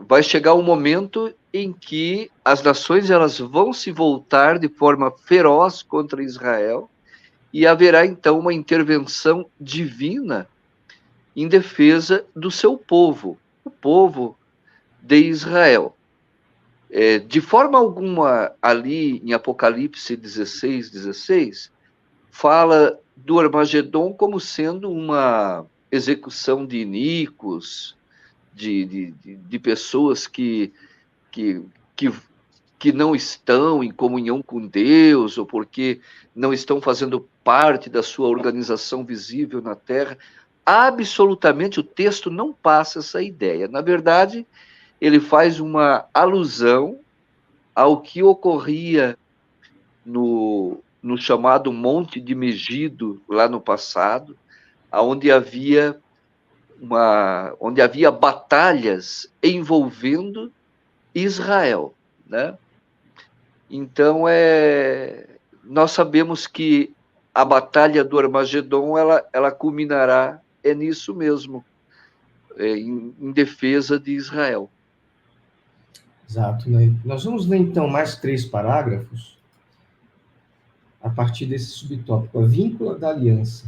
vai chegar um momento em que as nações elas vão se voltar de forma feroz contra Israel e haverá então uma intervenção divina em defesa do seu povo, o povo de Israel. De forma alguma, ali em Apocalipse 16, fala do Armagedon como sendo uma execução de iníquos, de pessoas que não estão em comunhão com Deus, ou porque não estão fazendo parte da sua organização visível na Terra. Absolutamente, o texto não passa essa ideia. Na verdade, ele faz uma alusão ao que ocorria no chamado Monte de Megido, lá no passado, onde havia batalhas envolvendo Israel, né? Então, nós sabemos que a batalha do Armagedon, ela culminará nisso mesmo, em defesa de Israel. Exato, né? Nós vamos ler, então, mais 3 parágrafos a partir desse subtópico, a víncula da aliança.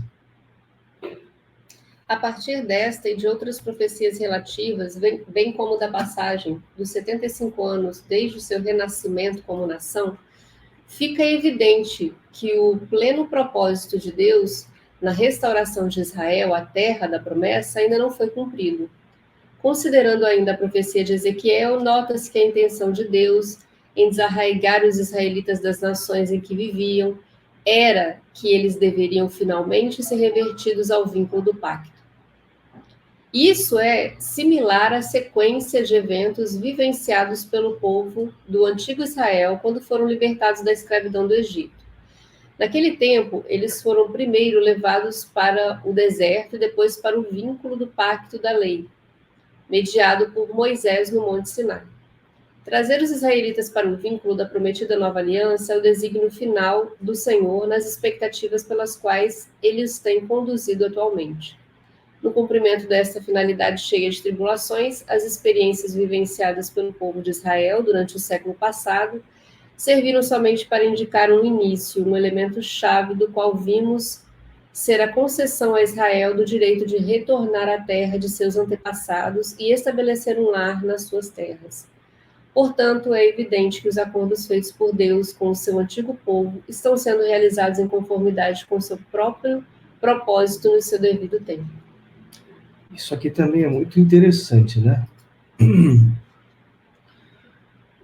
A partir desta e de outras profecias relativas, bem como da passagem dos 75 anos desde o seu renascimento como nação, fica evidente que o pleno propósito de Deus na restauração de Israel, a terra da promessa, ainda não foi cumprido. Considerando ainda a profecia de Ezequiel, nota-se que a intenção de Deus em desarraigar os israelitas das nações em que viviam era que eles deveriam finalmente ser revertidos ao vínculo do pacto. Isso é similar à sequência de eventos vivenciados pelo povo do antigo Israel quando foram libertados da escravidão do Egito. Naquele tempo, eles foram primeiro levados para o deserto e depois para o vínculo do pacto da lei, mediado por Moisés no Monte Sinai. Trazer os israelitas para o vínculo da prometida nova aliança é o desígnio final do Senhor nas expectativas pelas quais ele os tem conduzido atualmente. No cumprimento desta finalidade cheia de tribulações, as experiências vivenciadas pelo povo de Israel durante o século passado serviram somente para indicar um início, um elemento-chave do qual vimos ser a concessão a Israel do direito de retornar à terra de seus antepassados e estabelecer um lar nas suas terras. Portanto, é evidente que os acordos feitos por Deus com o seu antigo povo estão sendo realizados em conformidade com o seu próprio propósito no seu devido tempo. Isso aqui também é muito interessante, né?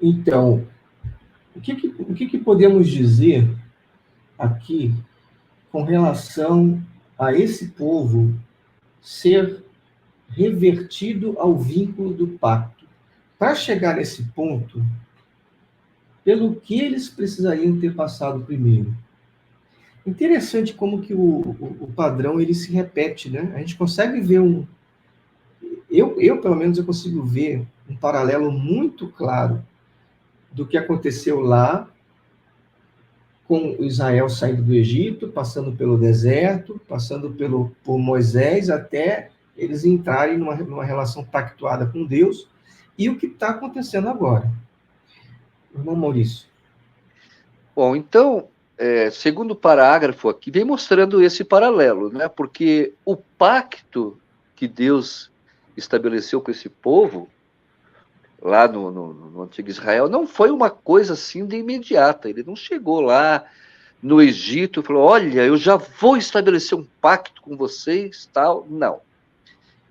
Então, o que podemos dizer aqui com relação a esse povo ser revertido ao vínculo do pacto? Para chegar nesse ponto, pelo que eles precisariam ter passado primeiro? Interessante como que o padrão ele se repete, né? A gente consegue ver eu pelo menos eu consigo ver um paralelo muito claro do que aconteceu lá com Israel saindo do Egito, passando pelo deserto, passando por Moisés, até eles entrarem numa relação pactuada com Deus, e o que está acontecendo agora. Irmão Maurício. Bom, então, segundo parágrafo aqui, vem mostrando esse paralelo, né? Porque o pacto que Deus estabeleceu com esse povo, lá no antigo Israel, não foi uma coisa assim de imediata. Ele não chegou lá no Egito e falou, olha, eu já vou estabelecer um pacto com vocês, tal. Não.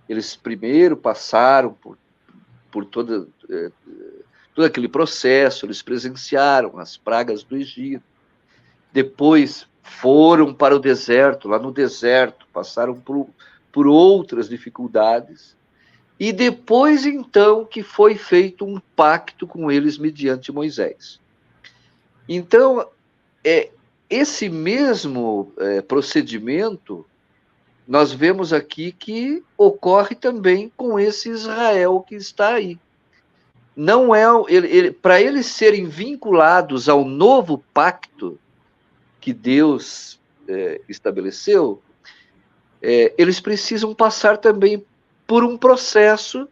Eles primeiro passaram por todo aquele processo, eles presenciaram as pragas do Egito. Depois foram para o deserto, lá no deserto, passaram por outras dificuldades. E depois, então, que foi feito um pacto com eles mediante Moisés. Então, esse mesmo procedimento, nós vemos aqui que ocorre também com esse Israel que está aí. Não para eles serem vinculados ao novo pacto que Deus estabeleceu, eles precisam passar também por um processo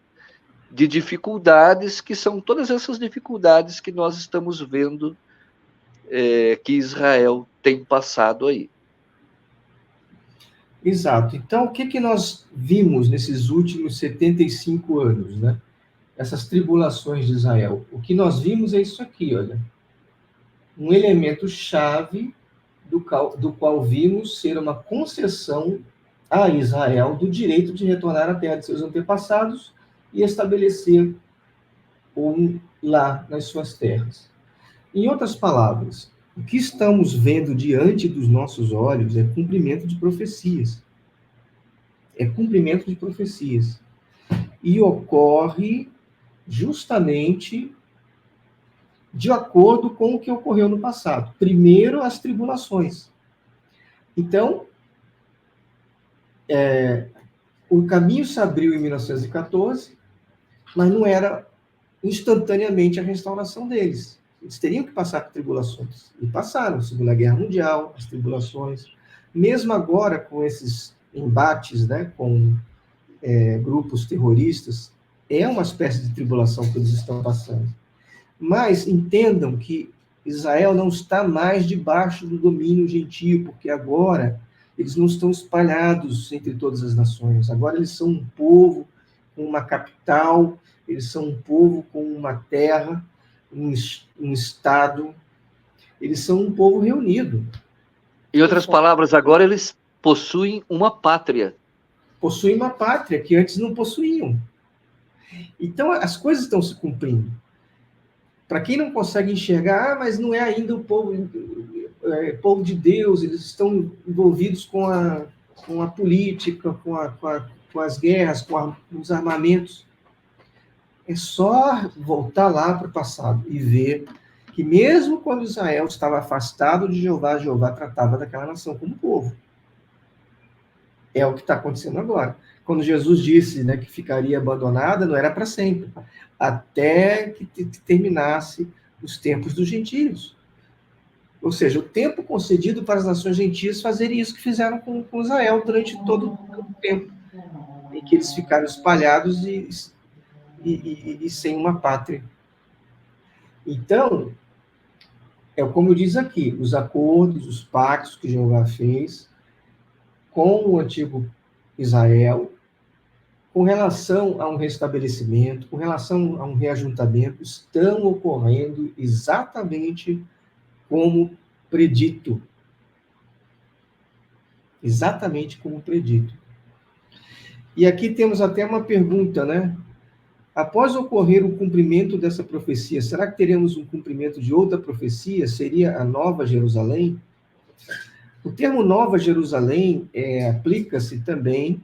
de dificuldades, que são todas essas dificuldades que nós estamos vendo que Israel tem passado aí. Exato. Então, o que nós vimos nesses últimos 75 anos, né? Essas tribulações de Israel. O que nós vimos é isso aqui, olha. Um elemento chave do qual vimos ser uma concessão a Israel do direito de retornar à terra de seus antepassados e estabelecer lá nas suas terras. Em outras palavras, o que estamos vendo diante dos nossos olhos é cumprimento de profecias. É cumprimento de profecias. E ocorre justamente de acordo com o que ocorreu no passado. Primeiro, as tribulações. Então, o caminho se abriu em 1914, mas não era instantaneamente a restauração deles. Eles teriam que passar por tribulações. E passaram. Segunda Guerra Mundial, as tribulações. Mesmo agora, com esses embates, né, com grupos terroristas, é uma espécie de tribulação que eles estão passando. Mas entendam que Israel não está mais debaixo do domínio gentio, porque agora eles não estão espalhados entre todas as nações. Agora eles são um povo com uma capital, eles são um povo com uma terra, um estado. Eles são um povo reunido. Em outras palavras, agora eles possuem uma pátria. Possuem uma pátria que antes não possuíam. Então, as coisas estão se cumprindo. Para quem não consegue enxergar, mas não é ainda o povo de Deus, eles estão envolvidos com a política, com as guerras, com os armamentos. É só voltar lá para o passado e ver que mesmo quando Israel estava afastado de Jeová, Jeová tratava daquela nação como povo. É o que está acontecendo agora. Quando Jesus disse, né, que ficaria abandonada, não era para sempre, até que terminasse os tempos dos gentios. Ou seja, o tempo concedido para as nações gentias fazerem isso que fizeram com Israel durante todo o tempo, em que eles ficaram espalhados e sem uma pátria. Então, como diz aqui, os acordos, os pactos que Jeová fez com o antigo Israel, com relação a um restabelecimento, com relação a um reajuntamento, estão ocorrendo exatamente como predito. Exatamente como predito. E aqui temos até uma pergunta, né? Após ocorrer o cumprimento dessa profecia, será que teremos um cumprimento de outra profecia? Seria a Nova Jerusalém? O termo Nova Jerusalém aplica-se também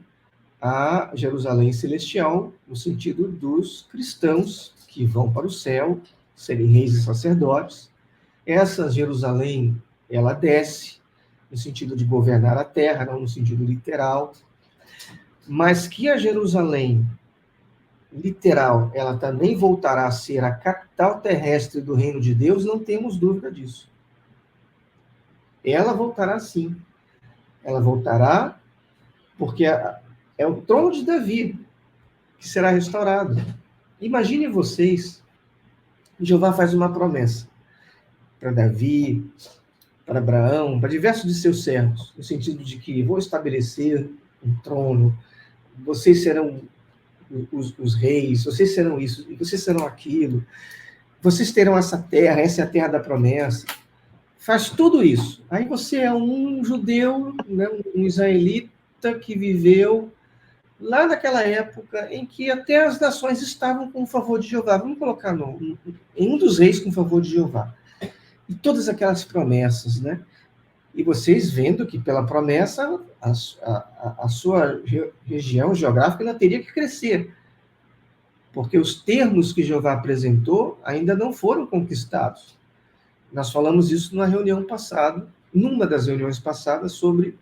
a Jerusalém celestial, no sentido dos cristãos que vão para o céu, serem reis e sacerdotes. Essa Jerusalém, ela desce, no sentido de governar a terra, não no sentido literal, mas que a Jerusalém literal, ela também voltará a ser a capital terrestre do reino de Deus, não temos dúvida disso. Ela voltará sim. Ela voltará porque é o trono de Davi que será restaurado. Imaginem vocês, Jeová faz uma promessa para Davi, para Abraão, para diversos de seus servos, no sentido de que vou estabelecer um trono, vocês serão os reis, vocês serão isso, vocês serão aquilo, vocês terão essa terra, essa é a terra da promessa. Faz tudo isso. Aí você é um judeu, né, um israelita que viveu lá naquela época em que até as nações estavam com o favor de Jeová. Vamos colocar em um dos reis com o favor de Jeová. E todas aquelas promessas, né? E vocês vendo que pela promessa a sua região geográfica ainda teria que crescer. Porque os termos que Jeová apresentou ainda não foram conquistados. Nós falamos isso numa reunião passada, numa das reuniões passadas, sobre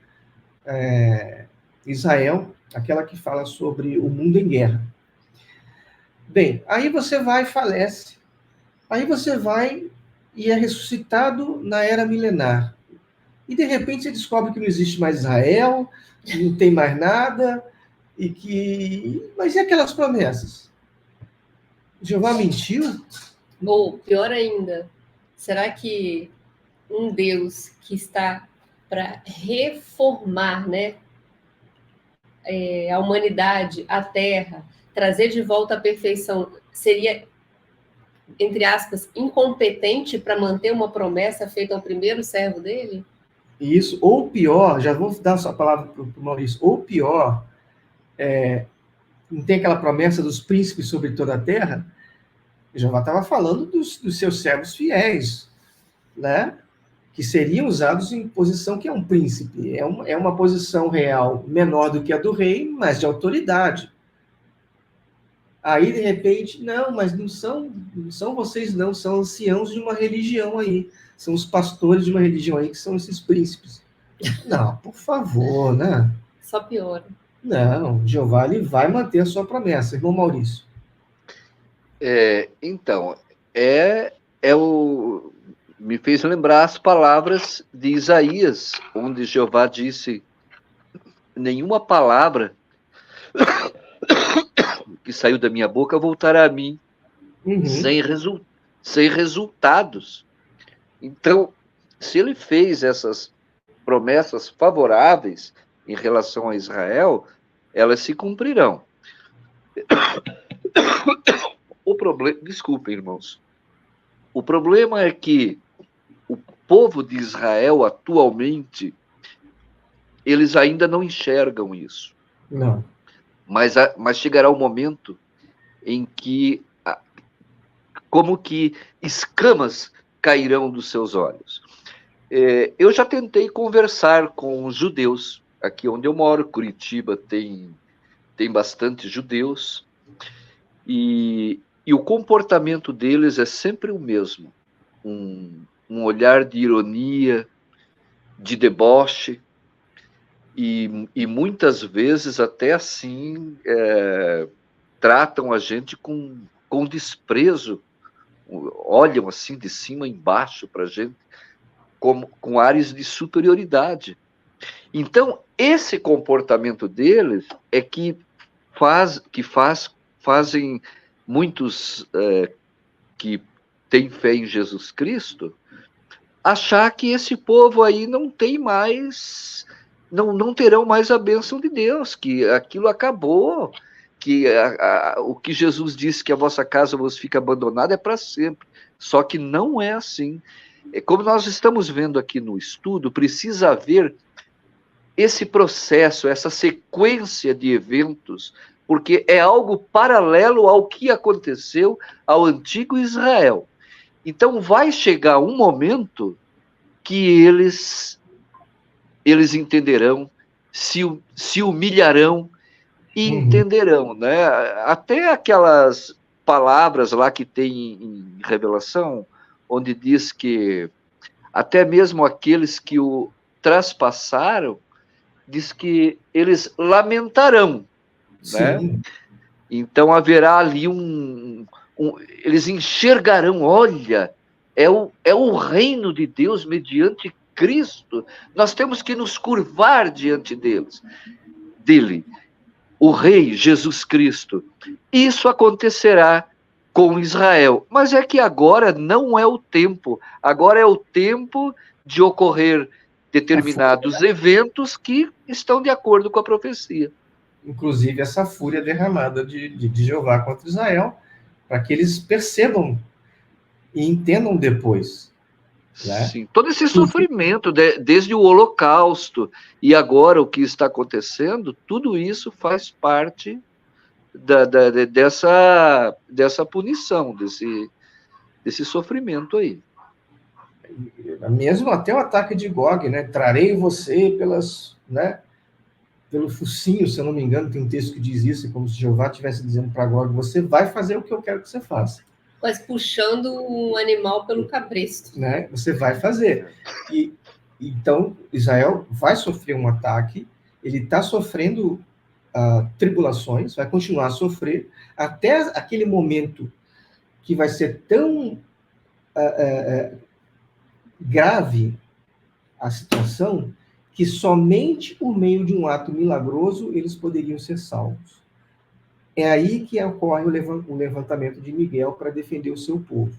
Israel, aquela que fala sobre o mundo em guerra. Bem, aí você vai e falece. Aí você vai e é ressuscitado na era milenar. E, de repente, você descobre que não existe mais Israel, que não tem mais nada, mas e aquelas promessas? Jeová mentiu? Ou, pior ainda, será que um Deus que está para reformar, né, a humanidade, a Terra, trazer de volta a perfeição, seria, entre aspas, incompetente para manter uma promessa feita ao primeiro servo dele? Isso, ou pior, já vou dar a palavra para o Maurício, ou pior, não tem aquela promessa dos príncipes sobre toda a terra? Jeová estava falando dos seus servos fiéis, né? Que seriam usados em posição que é um príncipe. É uma posição real menor do que a do rei, mas de autoridade. Aí, de repente, não, mas não são vocês, não, são anciãos de uma religião aí. São os pastores de uma religião aí que são esses príncipes. Não, por favor, né? Só piora. Não, Jeová ele vai manter a sua promessa, irmão Maurício. Então, me fez lembrar as palavras de Isaías, onde Jeová disse: nenhuma palavra que saiu da minha boca voltará a mim sem resultados. Então, se ele fez essas promessas favoráveis em relação a Israel, elas se cumprirão. O problema, desculpem, irmãos, o problema é que o povo de Israel atualmente, eles ainda não enxergam isso. Não. Mas chegará um momento em que, como que escamas cairão dos seus olhos. Eu já tentei conversar com os judeus, aqui onde eu moro, Curitiba tem bastante judeus, e o comportamento deles é sempre o mesmo, um olhar de ironia, de deboche, e muitas vezes até assim tratam a gente com desprezo, olham assim de cima embaixo para a gente, com ares de superioridade. Então, esse comportamento deles é que fazem muitos que têm fé em Jesus Cristo achar que esse povo aí não tem mais, não terão mais a bênção de Deus, que aquilo acabou, que o que Jesus disse, que a vossa casa vos fica abandonada, é para sempre. Só que não é assim. Como nós estamos vendo aqui no estudo, precisa haver esse processo, essa sequência de eventos, porque é algo paralelo ao que aconteceu ao antigo Israel. Então vai chegar um momento que eles entenderão, se humilharão e entenderão, né? Até aquelas palavras lá que tem em Revelação, onde diz que até mesmo aqueles que o traspassaram, diz que eles lamentarão, né? Então haverá ali eles enxergarão, olha, é o reino de Deus mediante Cristo. Nós temos que nos curvar diante dele, o Rei Jesus Cristo. Isso acontecerá com Israel. Mas é que agora não é o tempo. Agora é o tempo de ocorrer determinados eventos que estão de acordo com a profecia. Inclusive essa fúria derramada de Jeová contra Israel, para que eles percebam e entendam depois. Né? Sim, todo esse sofrimento, desde o Holocausto e agora o que está acontecendo, tudo isso faz parte dessa punição, desse sofrimento aí. Mesmo até o ataque de Gog, né? Trarei você pelo focinho, se eu não me engano, tem um texto que diz isso, como se Jeová estivesse dizendo para Gog, você vai fazer o que eu quero que você faça. Mas puxando um animal pelo cabresto. Né? Você vai fazer. Então, Israel vai sofrer um ataque, ele está sofrendo tribulações, vai continuar a sofrer, até aquele momento que vai ser tão grave a situação, que somente por meio de um ato milagroso eles poderiam ser salvos. É aí que ocorre o levantamento de Miguel para defender o seu povo.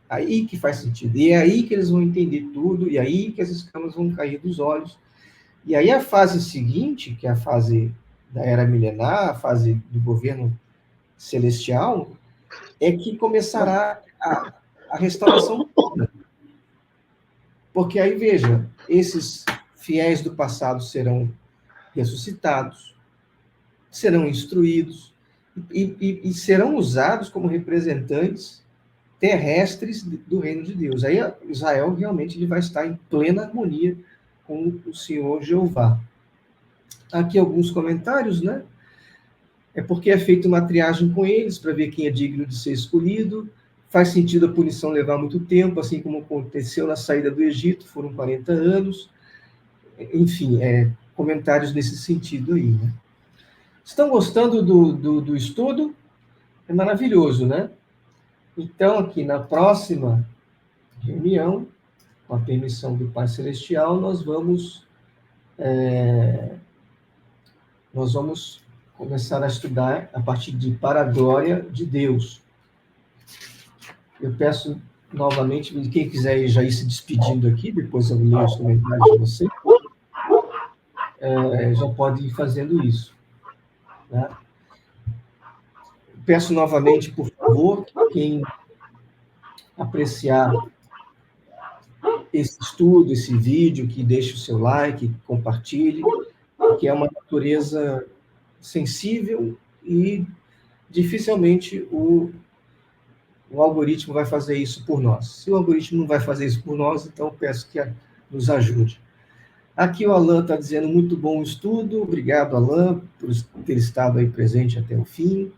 Aí que faz sentido. E é aí que eles vão entender tudo, e aí que as escamas vão cair dos olhos. E aí a fase seguinte, que é a fase da era milenar, a fase do governo celestial, é que começará a restauração toda. Porque aí, veja, esses fiéis do passado serão ressuscitados, serão instruídos e serão usados como representantes terrestres do reino de Deus. Aí Israel realmente ele vai estar em plena harmonia com o Senhor Jeová. Aqui alguns comentários, né? É porque é feita uma triagem com eles para ver quem é digno de ser escolhido. Faz sentido a punição levar muito tempo, assim como aconteceu na saída do Egito, foram 40 anos. Enfim, comentários nesse sentido aí, né? Estão gostando do estudo? É maravilhoso, né? Então, aqui na próxima reunião, com a permissão do Pai Celestial, nós vamos começar a estudar a partir de Para a Glória de Deus. Eu peço novamente, quem quiser já ir se despedindo aqui, depois eu leio os comentários de você, já pode ir fazendo isso. Né? Peço novamente, por favor, quem apreciar esse estudo, esse vídeo, que deixe o seu like, compartilhe, que é uma natureza sensível e dificilmente o algoritmo vai fazer isso por nós. Se o algoritmo não vai fazer isso por nós, então peço que nos ajude. Aqui o Alan está dizendo, muito bom o estudo, obrigado, Alan, por ter estado aí presente até o fim.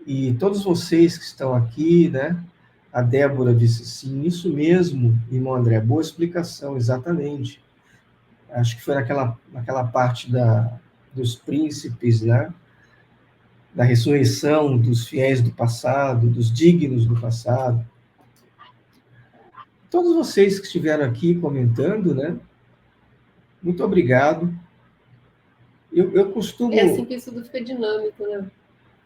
E todos vocês que estão aqui, né? A Débora disse sim, isso mesmo, irmão André, boa explicação, exatamente. Acho que foi naquela parte dos príncipes, né? Da ressurreição dos fiéis do passado, dos dignos do passado. Todos vocês que estiveram aqui comentando, né? Muito obrigado. Eu costumo... É assim que isso tudo fica dinâmico, né?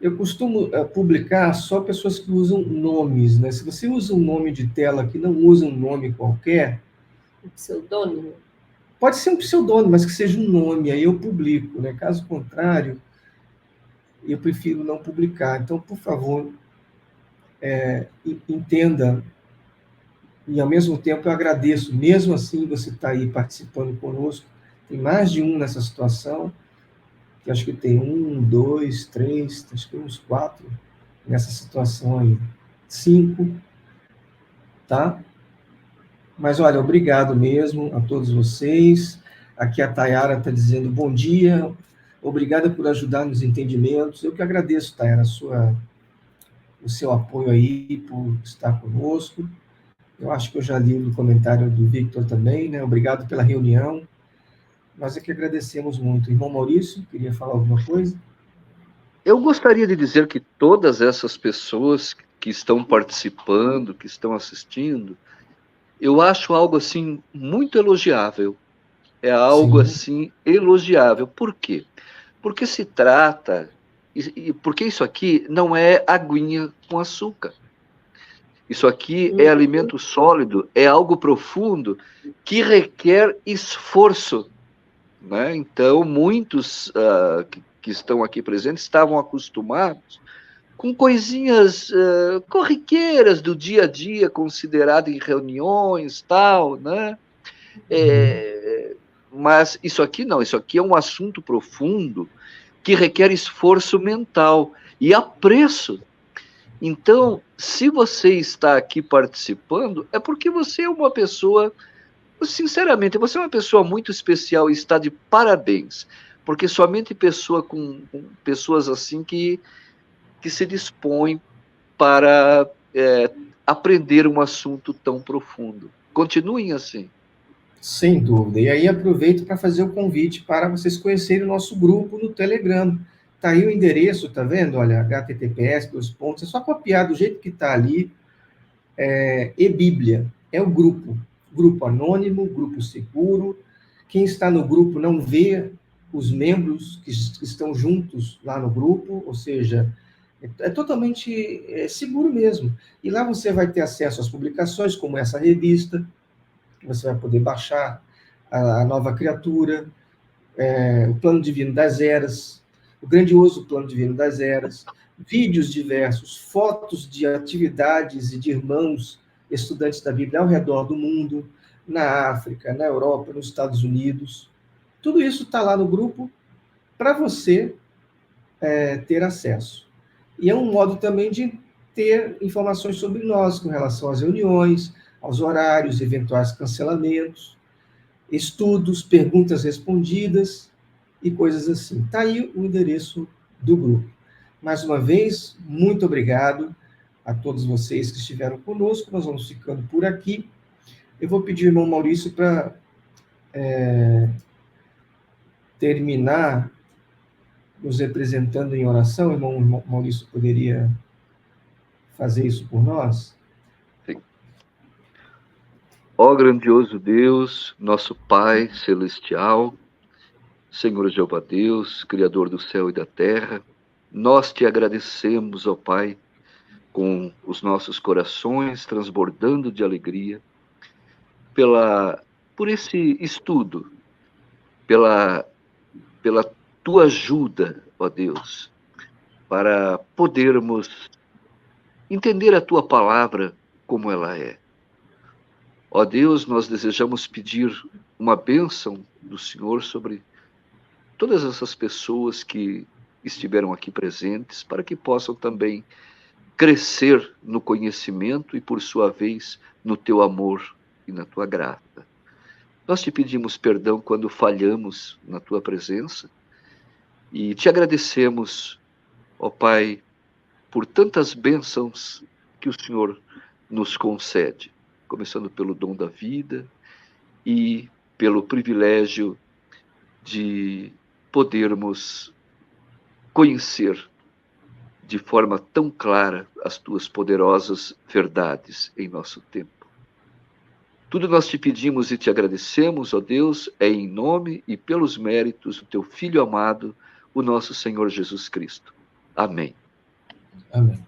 Eu costumo publicar só pessoas que usam nomes, né? Se você usa um nome de tela que não usa um nome qualquer... Um pseudônimo? Pode ser um pseudônimo, mas que seja um nome, aí eu publico, né? Caso contrário, eu prefiro não publicar. Então, por favor, entenda, e ao mesmo tempo eu agradeço, mesmo assim você está aí participando conosco, tem mais de um nessa situação, que acho que tem 1, 2, 3, acho que tem uns 4 nessa situação aí, 5, tá? Mas, olha, obrigado mesmo a todos vocês. Aqui a Tayara está dizendo bom dia, obrigada por ajudar nos entendimentos. Eu que agradeço, Tayara, o seu apoio aí, por estar conosco. Eu acho que eu já li o comentário do Victor também, né? Obrigado pela reunião. Nós é que agradecemos muito. Irmão Maurício, queria falar alguma coisa? Eu gostaria de dizer que todas essas pessoas que estão participando, que estão assistindo, eu acho algo assim muito elogiável. É algo assim elogiável. Por quê? Porque se trata, porque isso aqui não é aguinha com açúcar. Isso aqui é alimento sólido, é algo profundo que requer esforço. Né? Então, muitos que estão aqui presentes estavam acostumados com coisinhas corriqueiras do dia a dia, considerado em reuniões, tal, né? Mas isso aqui não, isso aqui é um assunto profundo que requer esforço mental e apreço. Então, se você está aqui participando, é porque você é uma pessoa... Sinceramente, você é uma pessoa muito especial e está de parabéns, porque somente pessoas assim que se dispõem para aprender um assunto tão profundo. Continuem assim. Sem dúvida. E aí aproveito para fazer o convite para vocês conhecerem o nosso grupo no Telegram. Está aí o endereço, tá vendo? Olha, https, é só copiar do jeito que está ali. E-Bíblia, é o grupo anônimo, grupo seguro. Quem está no grupo não vê os membros que estão juntos lá no grupo, ou seja, é totalmente seguro mesmo. E lá você vai ter acesso às publicações, como essa revista, você vai poder baixar a nova criatura, o Plano Divino das Eras, o grandioso Plano Divino das Eras, vídeos diversos, fotos de atividades e de irmãos estudantes da Bíblia ao redor do mundo, na África, na Europa, nos Estados Unidos. Tudo isso está lá no grupo para você ter acesso. E é um modo também de ter informações sobre nós com relação às reuniões, aos horários, eventuais cancelamentos, estudos, perguntas respondidas e coisas assim. Está aí o endereço do grupo. Mais uma vez, muito obrigado a todos vocês que estiveram conosco. Nós vamos ficando por aqui. Eu vou pedir ao irmão Maurício para terminar nos representando em oração. O irmão Maurício poderia fazer isso por nós? Sim. Ó grandioso Deus, nosso Pai celestial, Senhor Jeová Deus, Criador do céu e da terra, nós te agradecemos, ó Pai, com os nossos corações transbordando de alegria, por esse estudo, pela tua ajuda, ó Deus, para podermos entender a tua palavra como ela é. Ó Deus, nós desejamos pedir uma bênção do Senhor sobre todas essas pessoas que estiveram aqui presentes, para que possam também crescer no conhecimento e, por sua vez, no teu amor e na tua graça. Nós te pedimos perdão quando falhamos na tua presença e te agradecemos, ó Pai, por tantas bênçãos que o Senhor nos concede, começando pelo dom da vida e pelo privilégio de podermos conhecer de forma tão clara as tuas poderosas verdades em nosso tempo. Tudo nós te pedimos e te agradecemos, ó Deus, em nome e pelos méritos do teu Filho amado, o nosso Senhor Jesus Cristo. Amém. Amém.